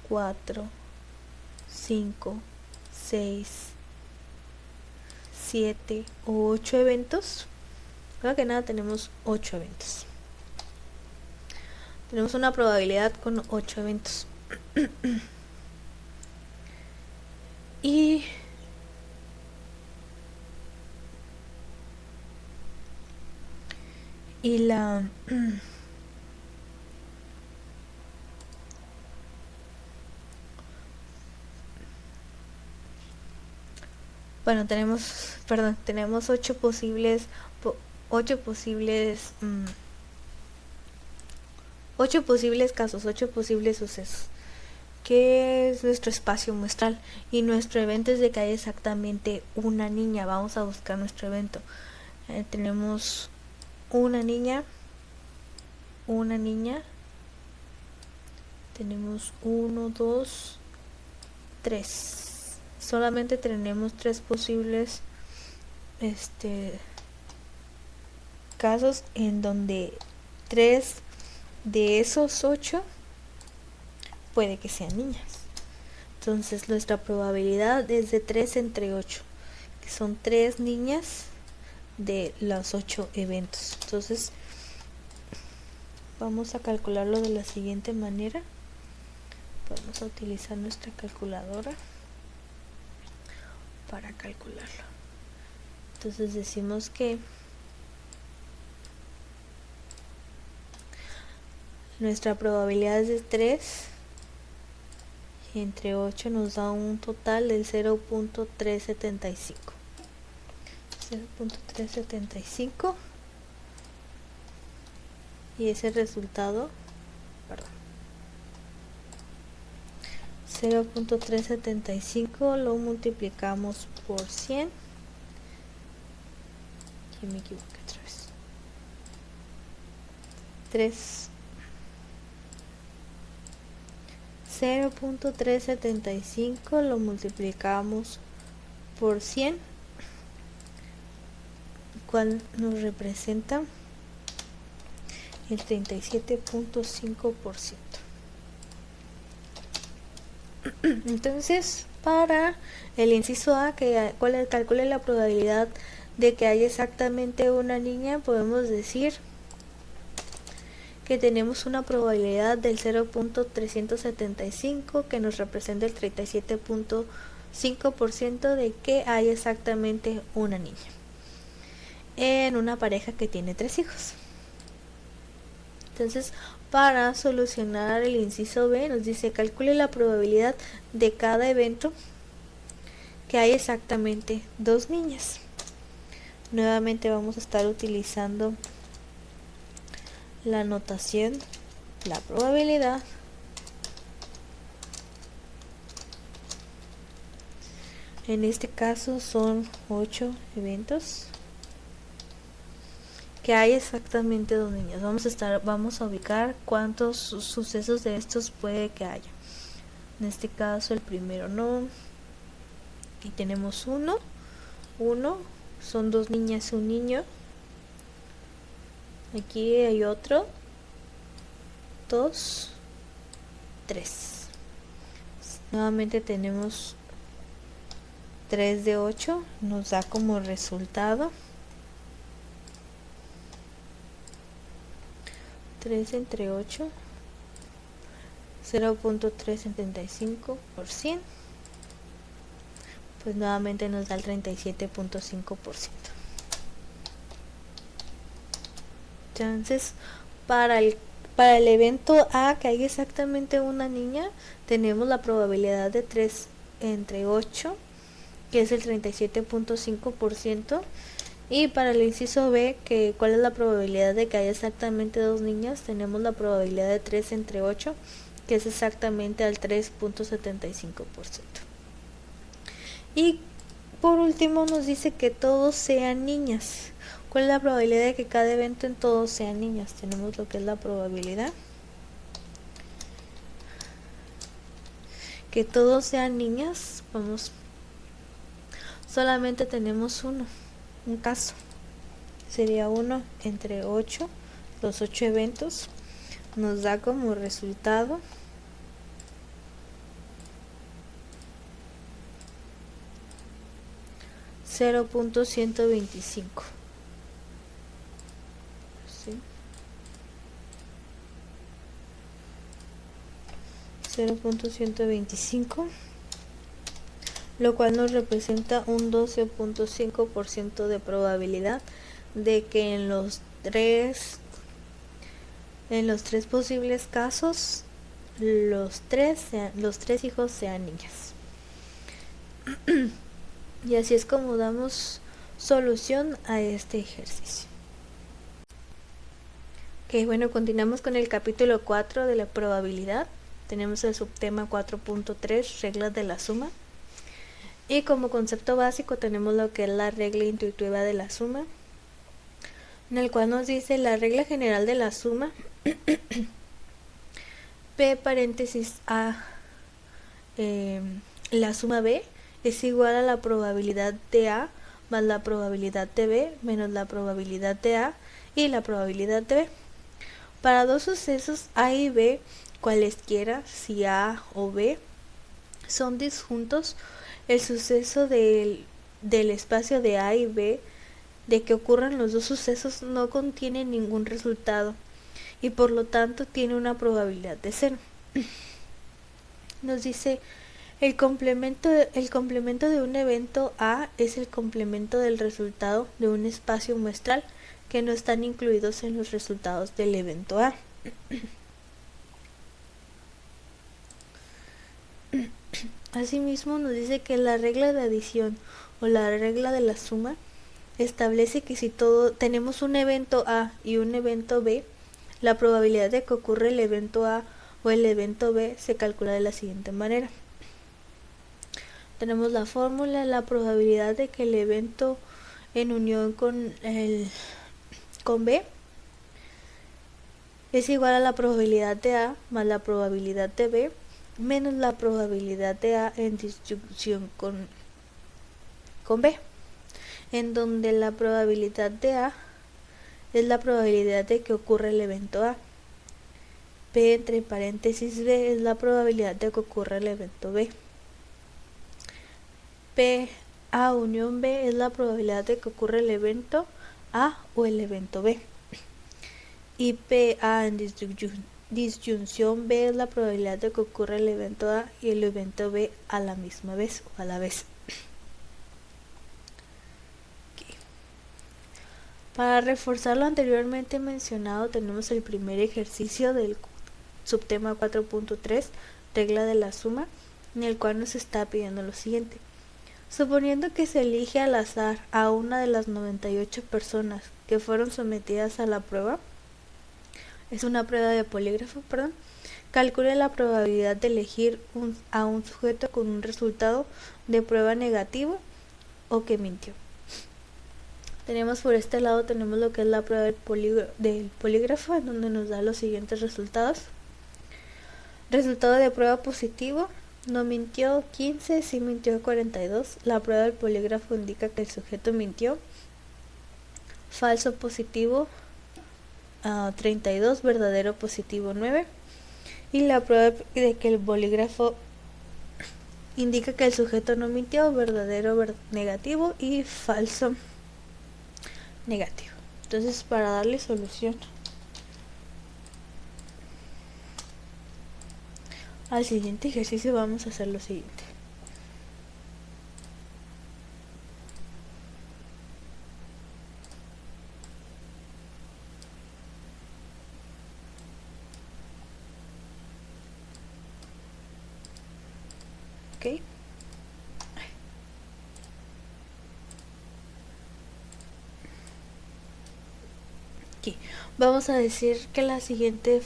4, 5, 6, 7 o 8 eventos. Creo que nada, tenemos 8 eventos. Tenemos una probabilidad con 8 eventos. Y bueno, tenemos 8 posibles casos, 8 posibles sucesos, que es nuestro espacio muestral, y nuestro evento es de que hay exactamente una niña. Vamos a buscar nuestro evento. Tenemos una niña, tenemos 1, 2, 3. Solamente tenemos 3 posibles casos en donde 3 de esos 8 puede que sean niñas. Entonces nuestra probabilidad es de 3 entre 8, que son 3 niñas de los 8 eventos. Entonces vamos a calcularlo de la siguiente manera. Vamos a utilizar nuestra calculadora para calcularlo. Entonces decimos que nuestra probabilidad es de 3 entre 8, nos da un total del 0.375. 0.375, y ese resultado, 0.375 lo multiplicamos por 100. Aquí me equivoqué otra vez. 0.375 lo multiplicamos por 100, cual nos representa el 37.5%. Entonces, para el inciso A, calcule la probabilidad de que haya exactamente una niña, podemos decir que tenemos una probabilidad del 0.375, que nos representa el 37.5% de que hay exactamente una niña en una pareja que tiene 3 hijos. Entonces, para solucionar el inciso B, nos dice: calcule la probabilidad de cada evento que hay exactamente 2 niñas. Nuevamente vamos a estar utilizando la notación, la probabilidad en este caso son 8 eventos que hay exactamente 2 niñas. Vamos a ubicar cuántos sucesos de estos puede que haya. En este caso el primero no, y tenemos uno, son 2 niñas y un niño. Aquí hay otro, 2, 3. Nuevamente tenemos 3 de 8, nos da como resultado 3 entre 8, 0.375%, pues nuevamente nos da el 37.5%. Entonces, para el evento A, que hay exactamente una niña, tenemos la probabilidad de 3 entre 8, que es el 37.5%. Y para el inciso B, que cuál es la probabilidad de que haya exactamente 2 niñas, tenemos la probabilidad de 3 entre 8, que es exactamente al 3.75%. Y por último nos dice que todos sean niñas. ¿Cuál es la probabilidad de que cada evento en todos sean niñas? Tenemos lo que es la probabilidad. Que todos sean niñas, solamente tenemos un caso. Sería 1 entre 8, los 8 eventos, nos da como resultado 0.125. 0.125, lo cual nos representa un 12.5% de probabilidad de que en los tres posibles casos los tres hijos sean niñas. Y así es como damos solución a este ejercicio. Ok, bueno, continuamos con el capítulo 4 de la probabilidad. Tenemos el subtema 4.3, reglas de la suma. Y como concepto básico tenemos lo que es la regla intuitiva de la suma, en el cual nos dice la regla general de la suma P paréntesis A, la suma B es igual a la probabilidad de A más la probabilidad de B menos la probabilidad de A y la probabilidad de B. Para dos sucesos A y B, cualesquiera, si A o B son disjuntos, el suceso del espacio de A y B de que ocurran los dos sucesos no contiene ningún resultado y por lo tanto tiene una probabilidad de 0. Nos dice el complemento de un evento A es el complemento del resultado de un espacio muestral que no están incluidos en los resultados del evento A. Asimismo nos dice que la regla de adición o la regla de la suma establece que si tenemos un evento A y un evento B, la probabilidad de que ocurra el evento A o el evento B se calcula de la siguiente manera. Tenemos la fórmula, la probabilidad de que el evento en unión con B es igual a la probabilidad de A más la probabilidad de B menos la probabilidad de A en disyunción con B, en donde la probabilidad de A es la probabilidad de que ocurra el evento A. P entre paréntesis B es la probabilidad de que ocurra el evento B. P A unión B es la probabilidad de que ocurra el evento A o el evento B. Y P A en disyunción B es la probabilidad de que ocurra el evento A y el evento B a la misma vez o a la vez. Okay. Para reforzar lo anteriormente mencionado tenemos el primer ejercicio del subtema 4.3, regla de la suma, en el cual nos está pidiendo lo siguiente. Suponiendo que se elige al azar a una de las 98 personas que fueron sometidas a la prueba, es una prueba de polígrafo, calcule la probabilidad de elegir a un sujeto con un resultado de prueba negativo o que mintió. Tenemos por este lado tenemos lo que es la prueba del polígrafo, en donde nos da los siguientes resultados. Resultado de prueba positivo: no mintió 15, sí mintió 42. La prueba del polígrafo indica que el sujeto mintió. Falso positivo 32, verdadero positivo 9. Y la prueba de que el polígrafo indica que el sujeto no mintió, verdadero negativo y falso negativo. Entonces, para darle solución al siguiente ejercicio vamos a hacer lo siguiente. ¿Ok? Aquí vamos a decir que la siguiente,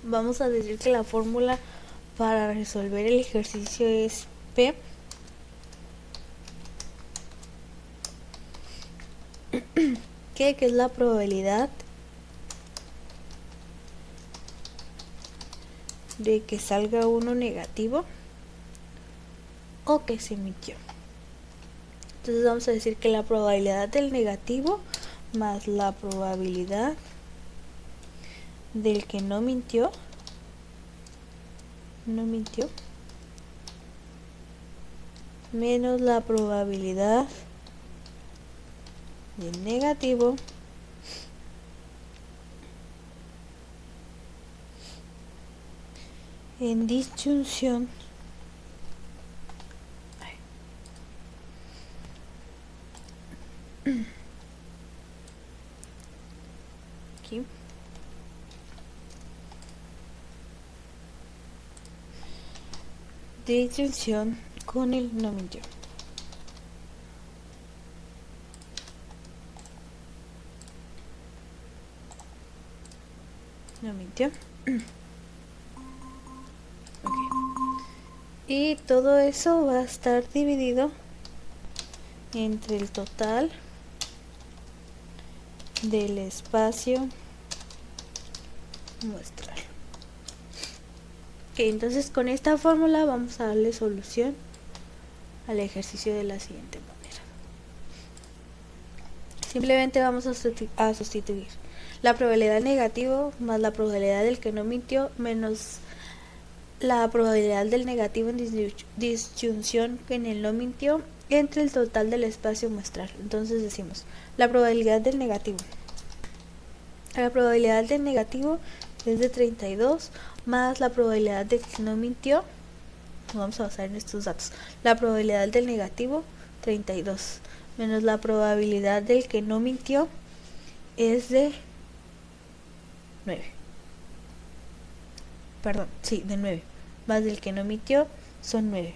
vamos a decir que la fórmula para resolver el ejercicio es P que es la probabilidad de que salga uno negativo o que se mintió. Entonces vamos a decir que la probabilidad del negativo más la probabilidad del que no mintió menos la probabilidad del negativo en disyunción aquí disyunción con el no mintió. no mintió. Okay. Y todo eso va a estar dividido entre el total del espacio muestral. Ok, entonces con esta fórmula vamos a darle solución al ejercicio de la siguiente manera. Simplemente vamos a sustituir la probabilidad negativo más la probabilidad del que no mintió menos la probabilidad del negativo en disyunción en el no mintió entre el total del espacio muestral. Entonces decimos la probabilidad del negativo. La probabilidad del negativo es de 32 más la probabilidad de que no mintió. Vamos a basar en estos datos. La probabilidad del negativo 32 menos la probabilidad del que no mintió es de 9. Perdón, sí, de 9. Más del que no mintió son 9.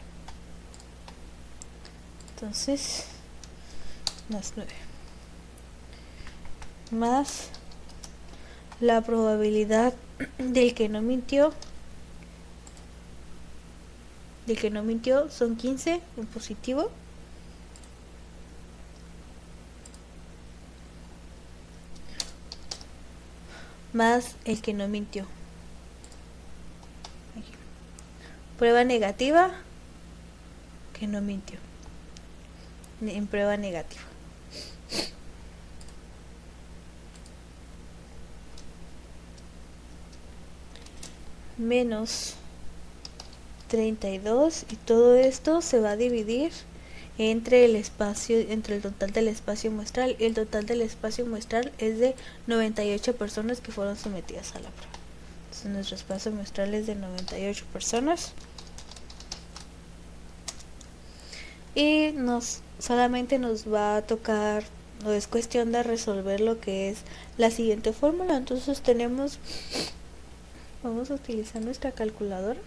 Entonces, más 9. Más la probabilidad del que no mintió. Del que no mintió son 15 en positivo. Más el que no mintió. Aquí. Prueba negativa, que no mintió. En prueba negativa. Menos 32 y todo esto se va a dividir entre el espacio, entre el total del espacio muestral, y el total del espacio muestral es de 98 personas que fueron sometidas a la prueba. Entonces nuestro espacio muestral es de 98 personas y solamente nos va a tocar, no es cuestión de resolver lo que es la siguiente fórmula. Entonces vamos a utilizar nuestra calculadora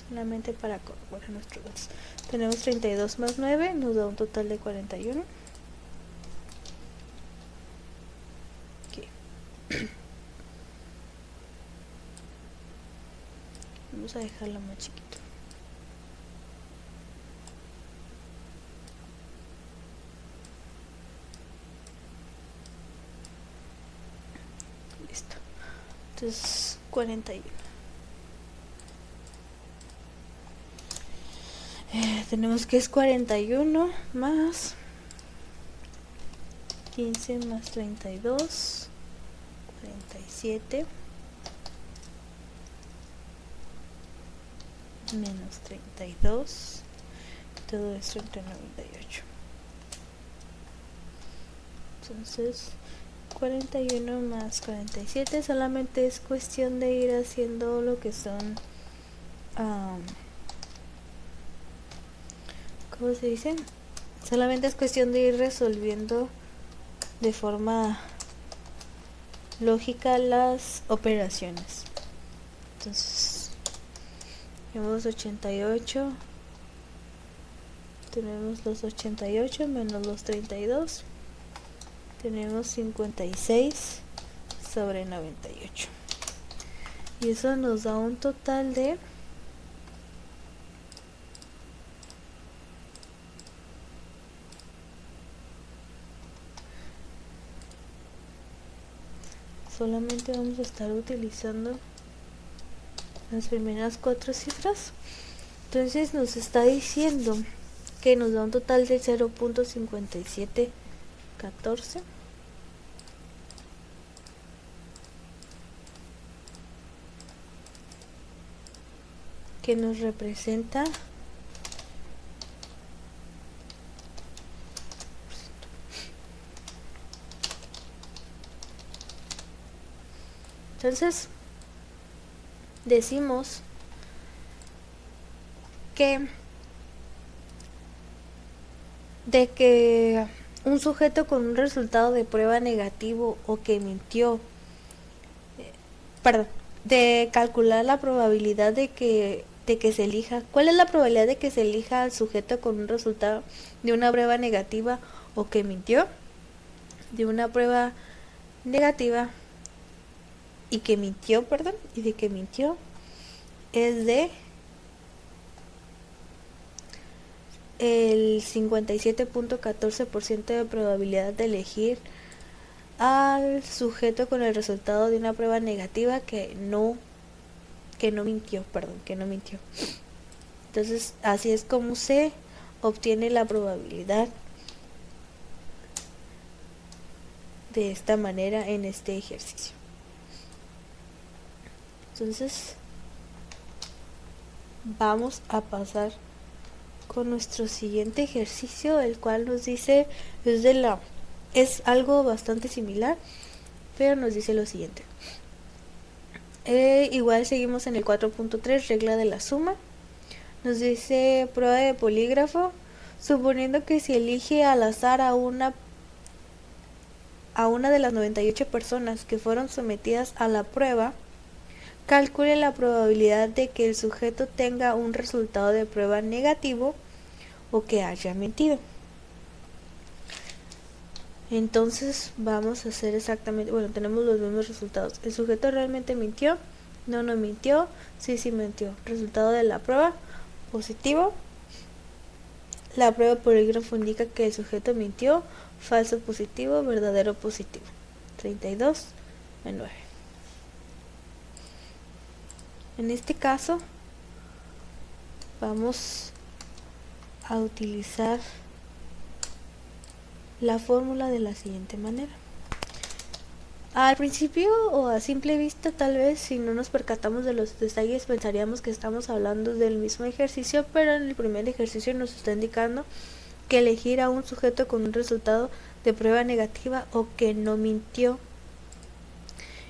solamente para corroborar nuestros datos. Tenemos 32 más 9, nos da un total de 41. Okay. Vamos a dejarlo más chiquito. Listo. Entonces, 41. Tenemos que es 41 más 15 más 32, 47 menos 32, todo esto entre 98. Entonces 41 más 47 solamente es cuestión de ir haciendo lo que son ¿cómo se dice? Solamente es cuestión de ir resolviendo de forma lógica las operaciones. Entonces tenemos 88, tenemos los 88 menos los 32, tenemos 56 sobre 98 y eso nos da un total de solamente vamos a estar utilizando las primeras 4 cifras. Entonces nos está diciendo que nos da un total de 0.5714, que nos representa entonces decimos que de que un sujeto con un resultado de prueba negativo o que mintió, de calcular la probabilidad de que se elija, ¿cuál es la probabilidad de que se elija al sujeto con un resultado de una prueba negativa o que mintió? De una prueba negativa y que mintió, es de el 57.14% de probabilidad de elegir al sujeto con el resultado de una prueba negativa que no mintió. Entonces, así es como se obtiene la probabilidad de esta manera en este ejercicio. Entonces, vamos a pasar con nuestro siguiente ejercicio, el cual nos dice, es algo bastante similar, pero nos dice lo siguiente. Igual seguimos en el 4.3, regla de la suma. Nos dice prueba de polígrafo, suponiendo que si elige al azar a una de las 98 personas que fueron sometidas a la prueba, calcule la probabilidad de que el sujeto tenga un resultado de prueba negativo o que haya mentido. Entonces vamos a hacer exactamente, tenemos los mismos resultados. ¿El sujeto realmente mintió? No mintió. Sí mintió. Resultado de la prueba, positivo. La prueba de polígrafo indica que el sujeto mintió. Falso, positivo. Verdadero, positivo. 32 a 9. En este caso vamos a utilizar la fórmula de la siguiente manera. Al principio o a simple vista, tal vez si no nos percatamos de los detalles, pensaríamos que estamos hablando del mismo ejercicio, pero en el primer ejercicio nos está indicando que elegir a un sujeto con un resultado de prueba negativa o que no mintió.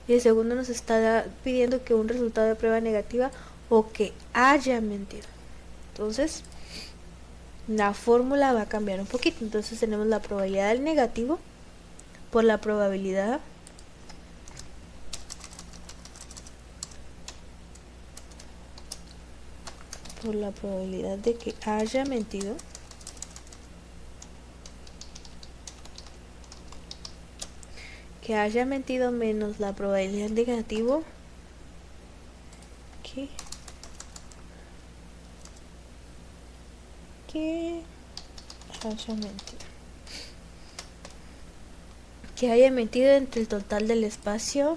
Y el segundo nos está pidiendo que un resultado de prueba negativa o que haya mentido. Entonces, la fórmula va a cambiar un poquito. Entonces tenemos la probabilidad del negativo por la probabilidad de que haya mentido menos la probabilidad negativo que haya mentido entre el total del espacio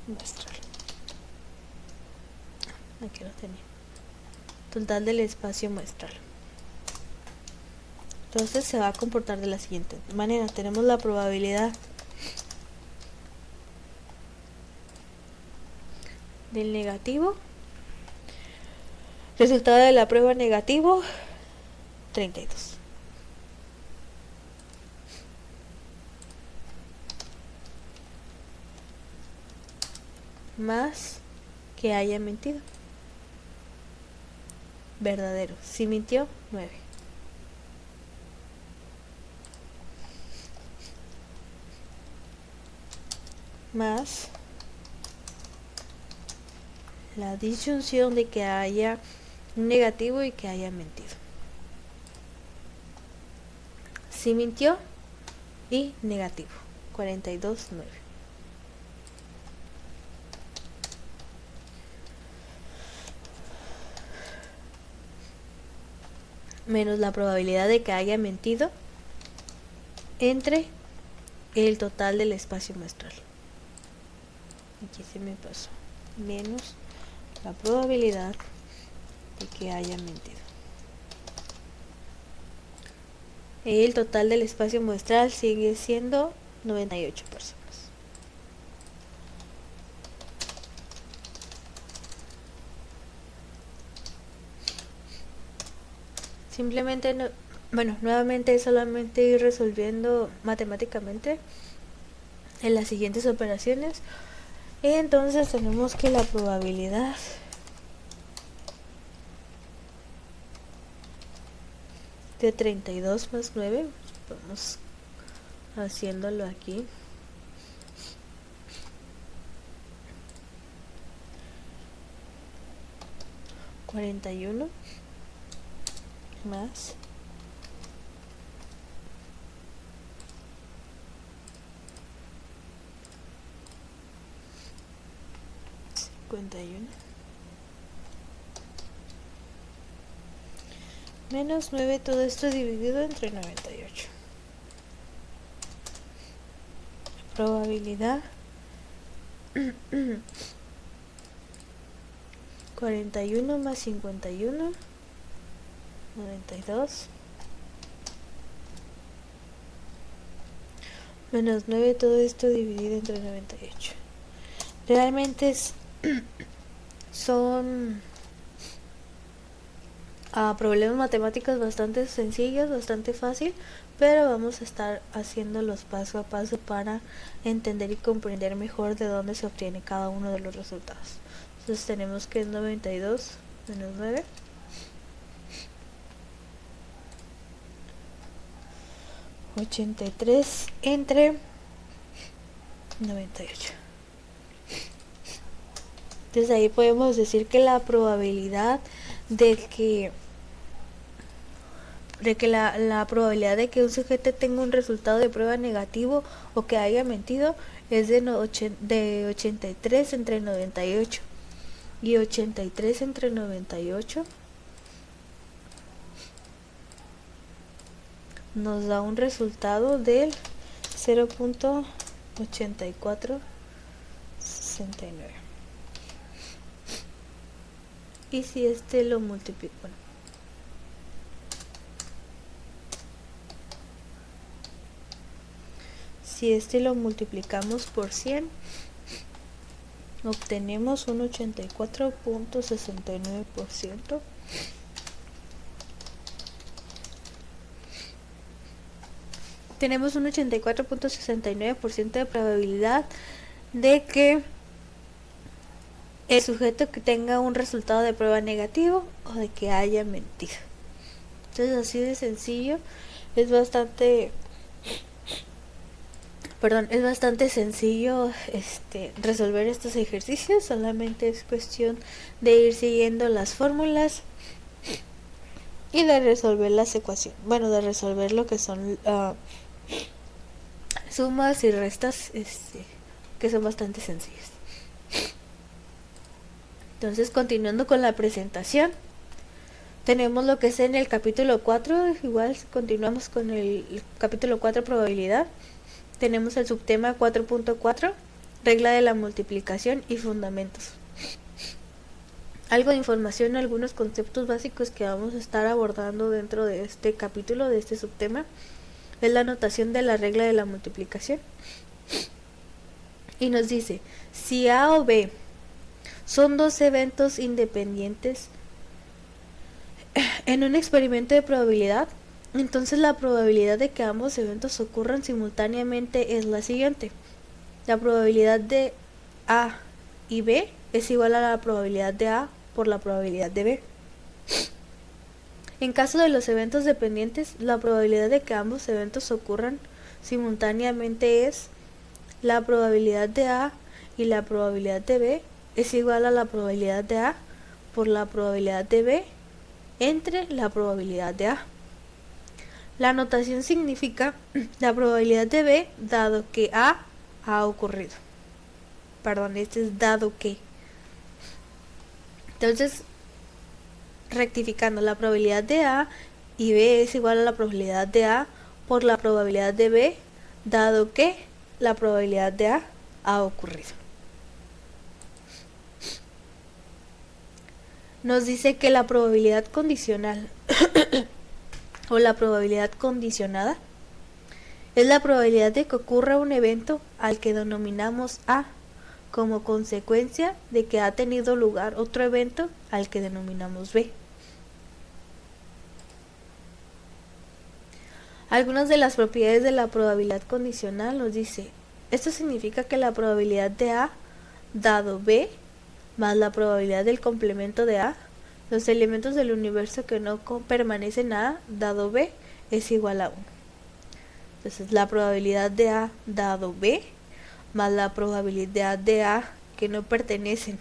muestral. Aquí lo tenía. Total del espacio muestral. Entonces se va a comportar de la siguiente manera. Tenemos la probabilidad del negativo. Resultado de la prueba negativo, 32. Más que haya mentido. Verdadero. Si mintió, 9. Más la disyunción de que haya un negativo y que haya mentido. Si mintió y negativo. 42, 9. Menos la probabilidad de que haya mentido entre el total del espacio muestral. Aquí se me pasó. Menos la probabilidad de que haya mentido. El total del espacio muestral sigue siendo 98 personas. Simplemente, nuevamente solamente ir resolviendo matemáticamente en las siguientes operaciones. Entonces tenemos que la probabilidad de 32 más 9, vamos haciéndolo aquí. ¿41 más 32 51 menos 9, todo esto dividido entre 98. Probabilidad 41 más 51, 92, menos 9, todo esto dividido entre 98. Realmente son problemas matemáticos bastante sencillos, bastante fácil, pero vamos a estar haciéndolos paso a paso para entender y comprender mejor de dónde se obtiene cada uno de los resultados. Entonces tenemos que es 92 menos 9. $83 entre 98. Entonces ahí podemos decir que la probabilidad de que la probabilidad de que un sujeto tenga un resultado de prueba negativo o que haya mentido es de 83 entre 98. Y 83 entre 98 nos da un resultado del 0.8469. Y si lo multiplico, si lo multiplicamos por 100, obtenemos un 84.69%. Tenemos un 84.69% de probabilidad de que el sujeto que tenga un resultado de prueba negativo o de que haya mentido. Entonces así de sencillo, es bastante sencillo resolver estos ejercicios. Solamente es cuestión de ir siguiendo las fórmulas y de resolver las ecuaciones, de resolver lo que son sumas y restas, que son bastante sencillas. Entonces, continuando con la presentación, tenemos lo que es en el capítulo 4, igual continuamos con el capítulo 4, probabilidad. Tenemos el subtema 4.4, regla de la multiplicación y fundamentos. Algo de información, algunos conceptos básicos que vamos a estar abordando dentro de este capítulo, de este subtema, es la notación de la regla de la multiplicación. Y nos dice, si A o B son dos eventos independientes en un experimento de probabilidad, entonces la probabilidad de que ambos eventos ocurran simultáneamente es la siguiente. La probabilidad de A y B es igual a la probabilidad de A por la probabilidad de B. En caso de los eventos dependientes, la probabilidad de que ambos eventos ocurran simultáneamente es la probabilidad de A y la probabilidad de B es igual a la probabilidad de A por la probabilidad de B entre la probabilidad de A. La notación significa la probabilidad de B dado que A ha ocurrido. Es dado que. Entonces, rectificando, la probabilidad de A y B es igual a la probabilidad de A por la probabilidad de B dado que la probabilidad de A ha ocurrido. Nos dice que la probabilidad condicional o la probabilidad condicionada es la probabilidad de que ocurra un evento al que denominamos A como consecuencia de que ha tenido lugar otro evento al que denominamos B. Algunas de las propiedades de la probabilidad condicional nos dice, esto significa que la probabilidad de A dado B más la probabilidad del complemento de A, los elementos del universo que no permanecen A dado B es igual a 1. Entonces la probabilidad de A dado B más la probabilidad de A que no pertenecen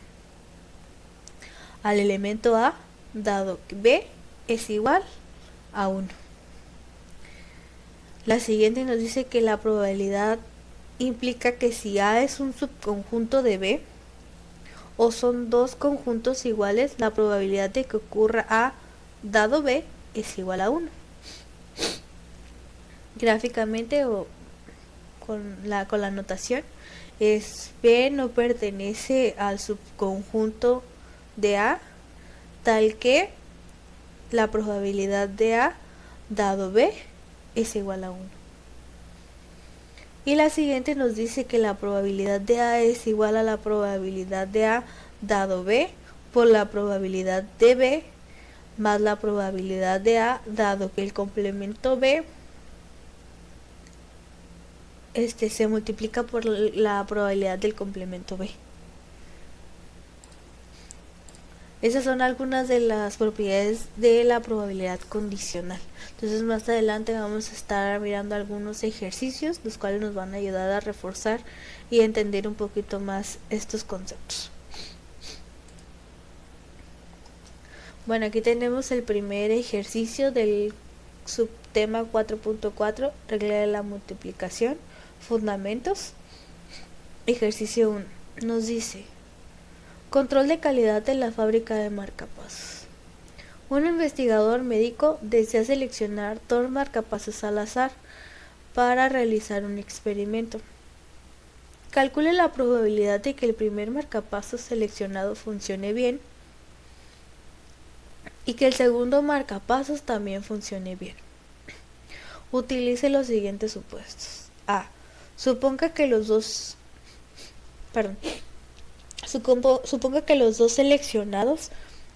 al elemento A dado que B es igual a 1. La siguiente nos dice que la probabilidad implica que si A es un subconjunto de B, o son dos conjuntos iguales, la probabilidad de que ocurra A dado B es igual a 1. Gráficamente o con la notación es B no pertenece al subconjunto de A, tal que la probabilidad de A dado B es igual a 1. Y la siguiente nos dice que la probabilidad de A es igual a la probabilidad de A dado B por la probabilidad de B más la probabilidad de A dado que el complemento B se multiplica por la probabilidad del complemento B. Esas son algunas de las propiedades de la probabilidad condicional. Entonces más adelante vamos a estar mirando algunos ejercicios, los cuales nos van a ayudar a reforzar y a entender un poquito más estos conceptos. Bueno, aquí tenemos el primer ejercicio del subtema 4.4, regla de la multiplicación, fundamentos. Ejercicio 1. Nos dice: control de calidad de la fábrica de marcapasos. Un investigador médico desea seleccionar 2 marcapasos al azar para realizar un experimento. Calcule la probabilidad de que el primer marcapasos seleccionado funcione bien y que el segundo marcapasos también funcione bien. Utilice los siguientes supuestos. A. Suponga que los dos seleccionados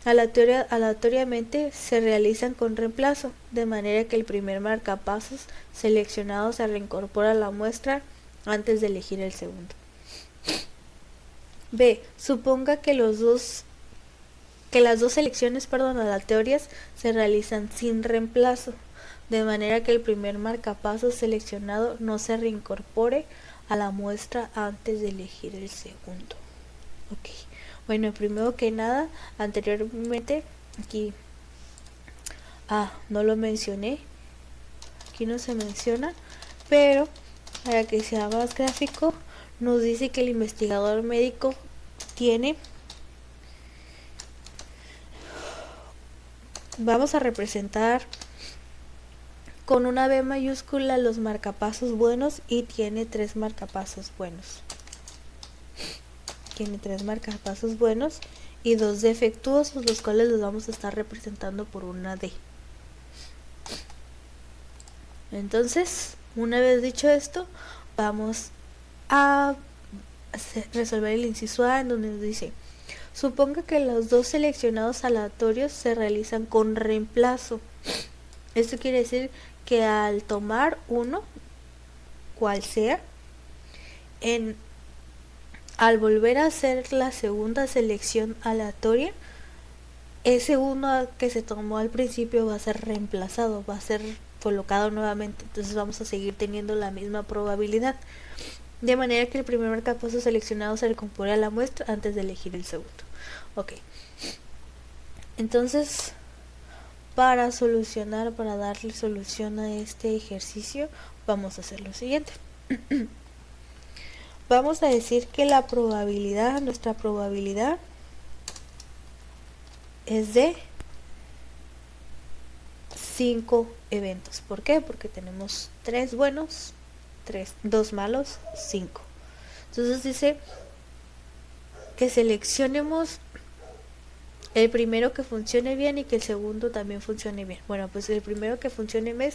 aleatoriamente se realizan con reemplazo, de manera que el primer marcapasos seleccionado se reincorpora a la muestra antes de elegir el segundo. B. Suponga que las dos selecciones aleatorias se realizan sin reemplazo, de manera que el primer marcapasos seleccionado no se reincorpore a la muestra antes de elegir el segundo. Ok, bueno, primero que nada, anteriormente aquí no lo mencioné, aquí no se menciona, pero para que sea más gráfico, nos dice que el investigador médico vamos a representar con una B mayúscula los marcapasos buenos y tiene 3 marcapasos buenos. Tiene 3 marcapasos buenos y 2 defectuosos, los cuales los vamos a estar representando por una D. Entonces, una vez dicho esto, vamos a resolver el inciso A, en donde nos dice: suponga que los 2 seleccionados aleatorios se realizan con reemplazo. Esto quiere decir que al tomar uno, cual sea, al volver a hacer la segunda selección aleatoria, ese uno que se tomó al principio va a ser reemplazado, va a ser colocado nuevamente. Entonces vamos a seguir teniendo la misma probabilidad, de manera que el primer marcapasos seleccionado se recompone a la muestra antes de elegir el segundo. Ok, entonces para darle solución a este ejercicio, vamos a hacer lo siguiente. Vamos a decir que nuestra probabilidad es de 5 eventos. ¿Por qué? Porque tenemos 3 buenos, 2 malos, 5. Entonces dice que seleccionemos el primero que funcione bien y que el segundo también funcione bien. Bueno, pues el primero que funcione bien,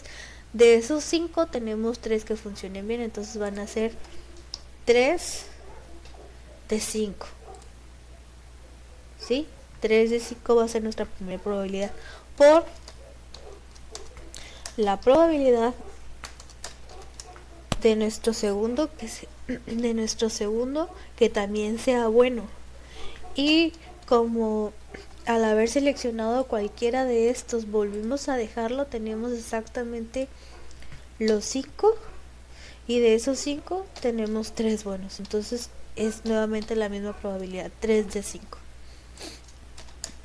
de esos 5 tenemos 3 que funcionen bien, entonces van a ser 3 de 5. ¿Sí? 3 de 5 va a ser nuestra primera probabilidad. Por la probabilidad de nuestro segundo que también sea bueno. Y como al haber seleccionado cualquiera de estos volvimos a dejarlo, tenemos exactamente los 5. Y de esos 5 tenemos 3 buenos. Entonces es nuevamente la misma probabilidad, 3 de 5.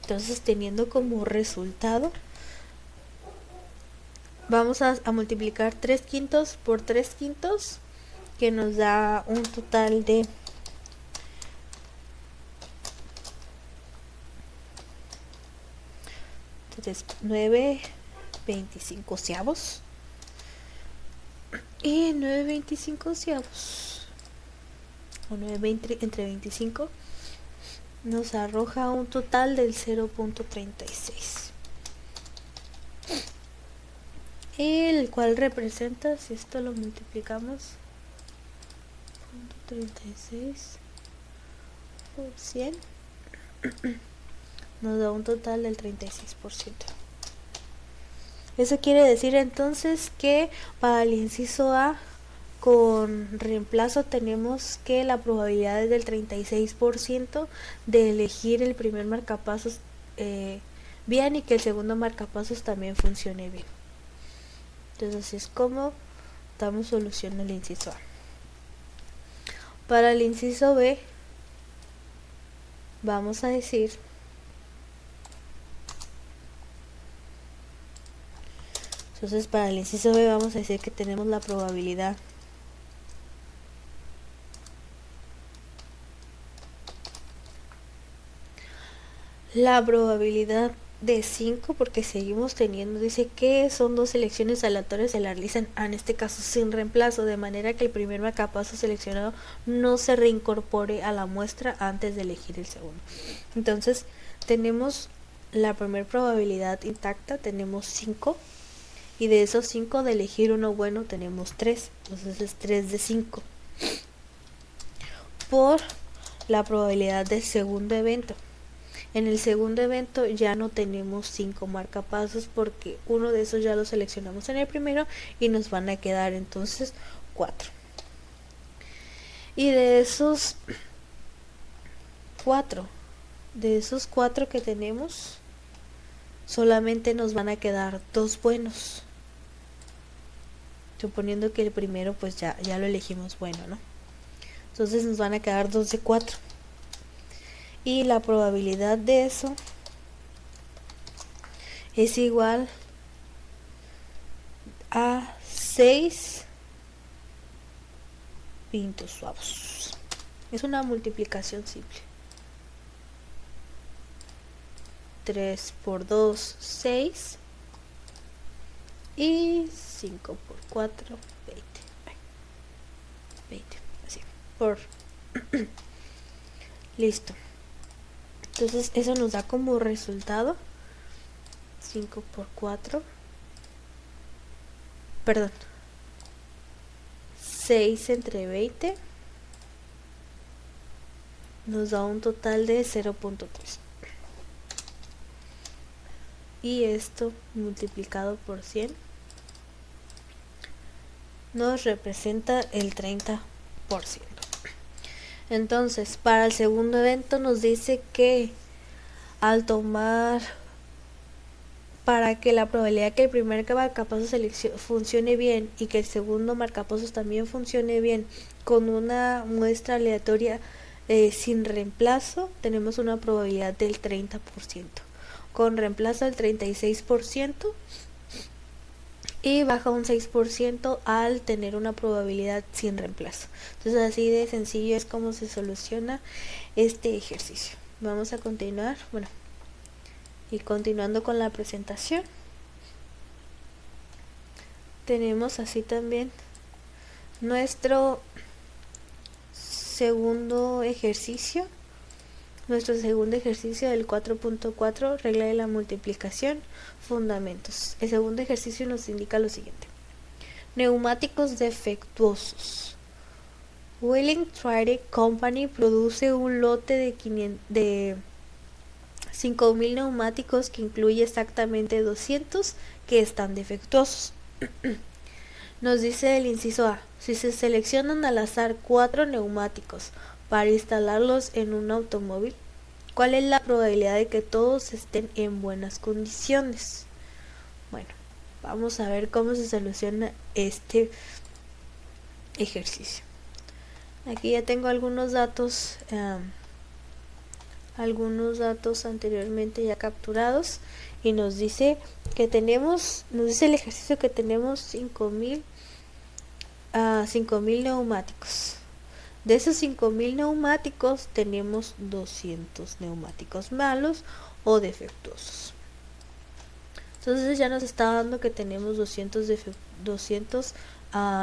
Entonces, teniendo como resultado, vamos a multiplicar 3 quintos por 3 quintos, que nos da un total de Entonces 9/25 y 9/25 o 9 entre 25 nos arroja un total del 0.36, el cual representa, si esto lo multiplicamos 36 por 100, nos da un total del 36%. Eso quiere decir entonces que para el inciso A con reemplazo tenemos que la probabilidad es del 36% de elegir el primer marcapasos bien y que el segundo marcapasos también funcione bien. Entonces así es como damos solución al inciso A. Para el inciso B vamos a decir entonces para el inciso B vamos a decir que tenemos la probabilidad de 5, porque seguimos teniendo, dice que son dos selecciones aleatorias, se la realizan en este caso sin reemplazo, de manera que el primer marcapaso seleccionado no se reincorpore a la muestra antes de elegir el segundo. Entonces tenemos la primera probabilidad intacta, tenemos 5, y de esos 5 de elegir uno bueno tenemos 3, entonces es 3 de 5 por la probabilidad del segundo evento. En el segundo evento ya no tenemos 5 marcapasos porque uno de esos ya lo seleccionamos en el primero y nos van a quedar entonces 4. Y de esos 4 que tenemos, solamente nos van a quedar 2 buenos. Suponiendo que el primero pues ya lo elegimos bueno, ¿no? Entonces nos van a quedar 2 de 4. Y la probabilidad de eso es igual a 6 pintos suavos. Es una multiplicación simple. 3 por 2, 6. Y 5 por 4, 20. 20, así. Por. Listo. Entonces eso nos da como resultado 5 por 4. Perdón. 6 entre 20. Nos da un total de 0.3. Y esto multiplicado por 100 nos representa el 30%. Entonces, para el segundo evento nos dice que al tomar, para que la probabilidad que el primer marcapasos funcione bien y que el segundo marcapasos también funcione bien con una muestra aleatoria sin reemplazo, tenemos una probabilidad del 30%. Con reemplazo del 36%. Y baja un 6% al tener una probabilidad sin reemplazo. Entonces así de sencillo es como se soluciona este ejercicio. Vamos a continuar, y continuando con la presentación, tenemos así también nuestro segundo ejercicio. Nuestro segundo ejercicio del 4.4, regla de la multiplicación, fundamentos. El segundo ejercicio nos indica lo siguiente. Neumáticos defectuosos. Wheeling-Trade Company produce un lote de 5.000 neumáticos que incluye exactamente 200 que están defectuosos. Nos dice el inciso A, si se seleccionan al azar 4 neumáticos para instalarlos en un automóvil, ¿cuál es la probabilidad de que todos estén en buenas condiciones? Bueno, vamos a ver cómo se soluciona este ejercicio. Aquí ya tengo algunos datos anteriormente ya capturados y nos dice que tenemos, el ejercicio que tenemos 5.000 neumáticos. De esos 5.000 neumáticos tenemos 200 neumáticos malos o defectuosos. Entonces ya nos está dando que tenemos 200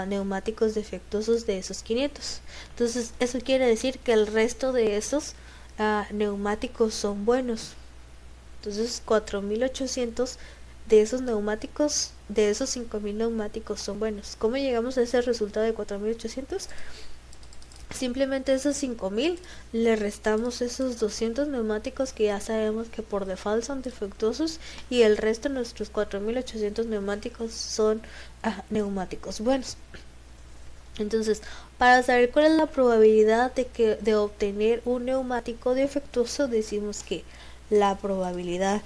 neumáticos defectuosos de esos 500. Entonces eso quiere decir que el resto de esos neumáticos son buenos. Entonces 4800 de esos neumáticos, de esos 5000 neumáticos son buenos. ¿Cómo llegamos a ese resultado de 4800? Simplemente esos 5000 le restamos esos 200 neumáticos que ya sabemos que por default son defectuosos, y el resto de nuestros 4800 neumáticos son neumáticos buenos. Entonces, para saber cuál es la probabilidad de obtener un neumático defectuoso, decimos que la probabilidad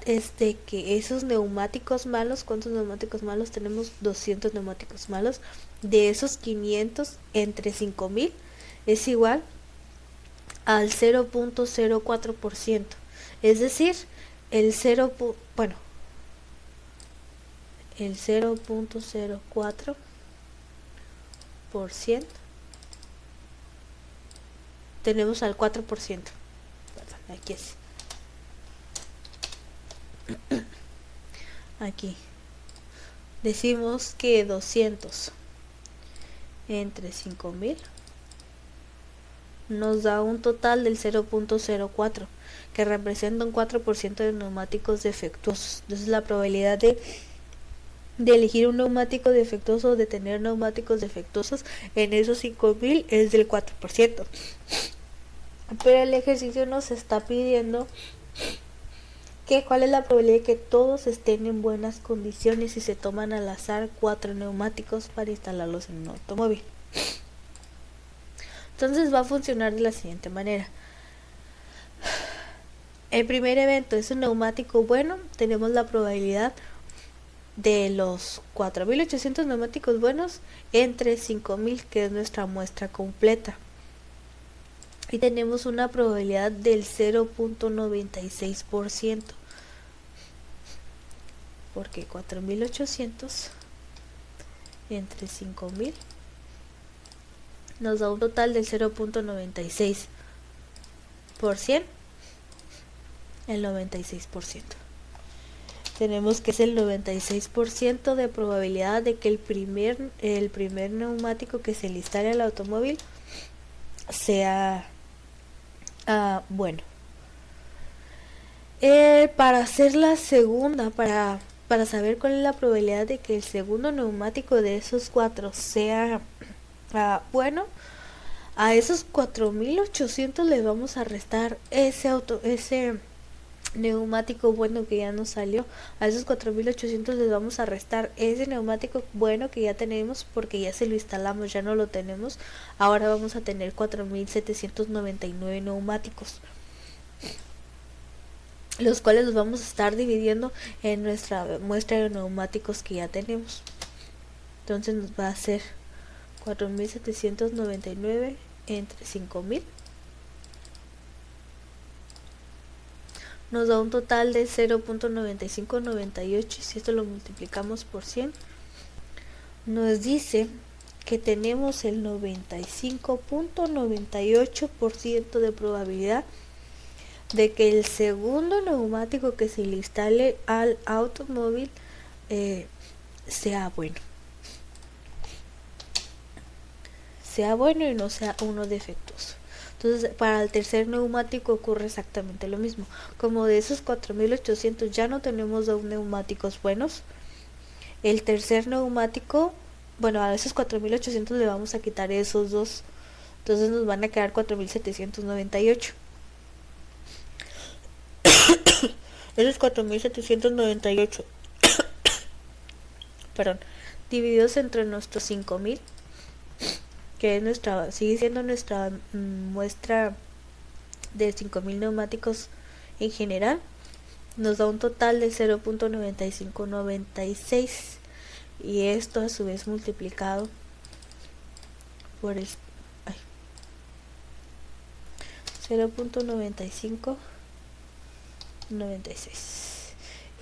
es de que esos neumáticos malos, ¿cuántos neumáticos malos tenemos? 200 neumáticos malos. De esos 500 entre 5000 es igual al 0.04%. Es decir, el 0.04% tenemos al 4%. Aquí es. Aquí decimos que 200 entre 5000 nos da un total del 0.04, que representa un 4% de neumáticos defectuosos. Entonces la probabilidad de elegir un neumático defectuoso o de tener neumáticos defectuosos en esos 5000 es del 4%. Pero el ejercicio nos está pidiendo cuál es la probabilidad de que todos estén en buenas condiciones y se toman al azar 4 neumáticos para instalarlos en un automóvil. Entonces va a funcionar de la siguiente manera. El primer evento es un neumático bueno. Tenemos la probabilidad de los 4800 neumáticos buenos entre 5000, que es nuestra muestra completa. Y tenemos una probabilidad del 0.96%, porque 4800 entre 5000 nos da un total del 0.96%, el 96%. Tenemos que es el 96% de probabilidad de que el primer neumático que se le instale al automóvil sea bueno. Para hacer la segunda, para saber cuál es la probabilidad de que el segundo neumático de esos 4 sea bueno, a esos 4800 le vamos a restar ese neumático bueno que ya nos salió. A esos 4800 les vamos a restar ese neumático bueno que ya tenemos, porque ya se lo instalamos, ya no lo tenemos. Ahora vamos a tener 4799 neumáticos, los cuales los vamos a estar dividiendo en nuestra muestra de neumáticos que ya tenemos. Entonces nos va a ser 4799 entre 5000, nos da un total de 0.9598, y si esto lo multiplicamos por 100 nos dice que tenemos el 95.98% de probabilidad de que el segundo neumático que se le instale al automóvil sea bueno y no sea uno defectuoso. Entonces para el tercer neumático ocurre exactamente lo mismo. Como de esos 4800 ya no tenemos 2 neumáticos buenos, el tercer neumático, bueno, a esos 4800 le vamos a quitar esos 2, entonces nos van a quedar 4798. Esos 4798 divididos entre nuestros 5000, que es sigue siendo nuestra muestra de 5000 neumáticos en general, nos da un total de 0.9596, y esto a su vez multiplicado por el 0.9596,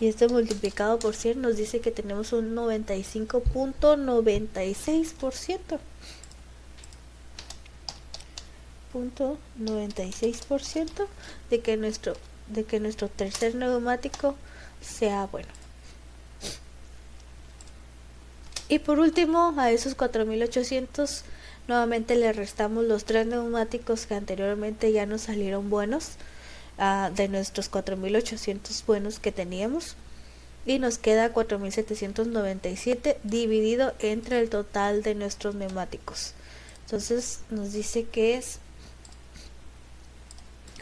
y esto multiplicado por 100 nos dice que tenemos un 95.96%. 0.96% de que nuestro tercer neumático sea bueno. Y por último, a esos 4.800 nuevamente le restamos los 3 neumáticos que anteriormente ya nos salieron buenos, de nuestros 4.800 buenos que teníamos, y nos queda 4.797 dividido entre el total de nuestros neumáticos. Entonces nos dice que es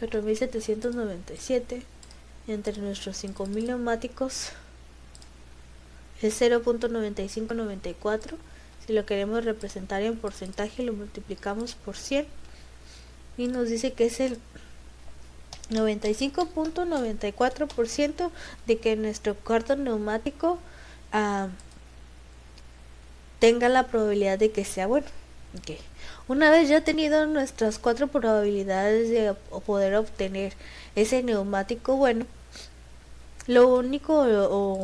4.797 entre nuestros 5.000 neumáticos es 0.9594. Si lo queremos representar en porcentaje, lo multiplicamos por 100 y nos dice que es el 95.94% de que nuestro cuarto neumático tenga la probabilidad de que sea bueno. Okay. Una vez ya tenido nuestras 4 probabilidades de poder obtener ese neumático bueno, lo único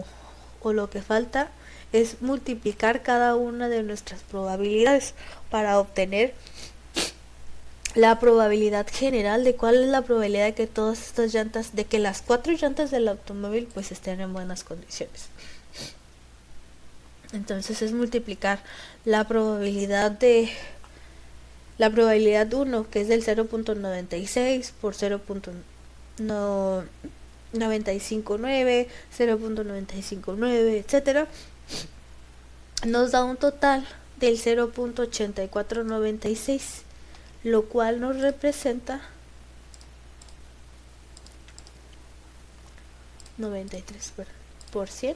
o lo que falta es multiplicar cada una de nuestras probabilidades para obtener la probabilidad general de cuál es la probabilidad de que todas estas llantas, de que las 4 llantas del automóvil pues estén en buenas condiciones. Entonces es multiplicar la probabilidad 1, que es del 0.96 por 0.959, 0.959, etcétera, nos da un total del 0.8496, lo cual nos representa 93%.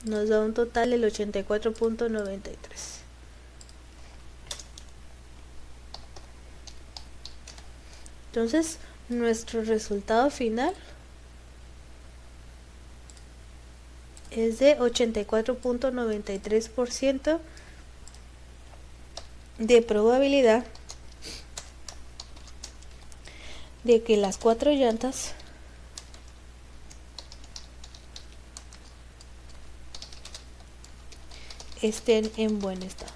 Nos da un total del 84.93. Entonces, nuestro resultado final es de 84.93% de probabilidad de que las 4 llantas estén en buen estado.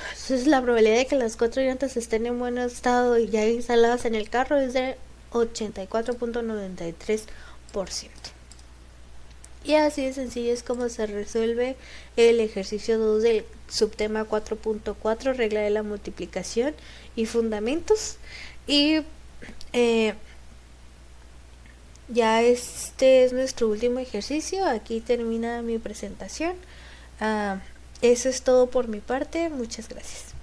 Entonces la probabilidad de que las 4 llantas estén en buen estado y ya instaladas en el carro es de 84.93%. Y así de sencillo es como se resuelve el ejercicio 2 del subtema 4.4, regla de la multiplicación y fundamentos. Y ya este es nuestro último ejercicio. Aquí termina mi presentación. Eso es todo por mi parte. Muchas gracias.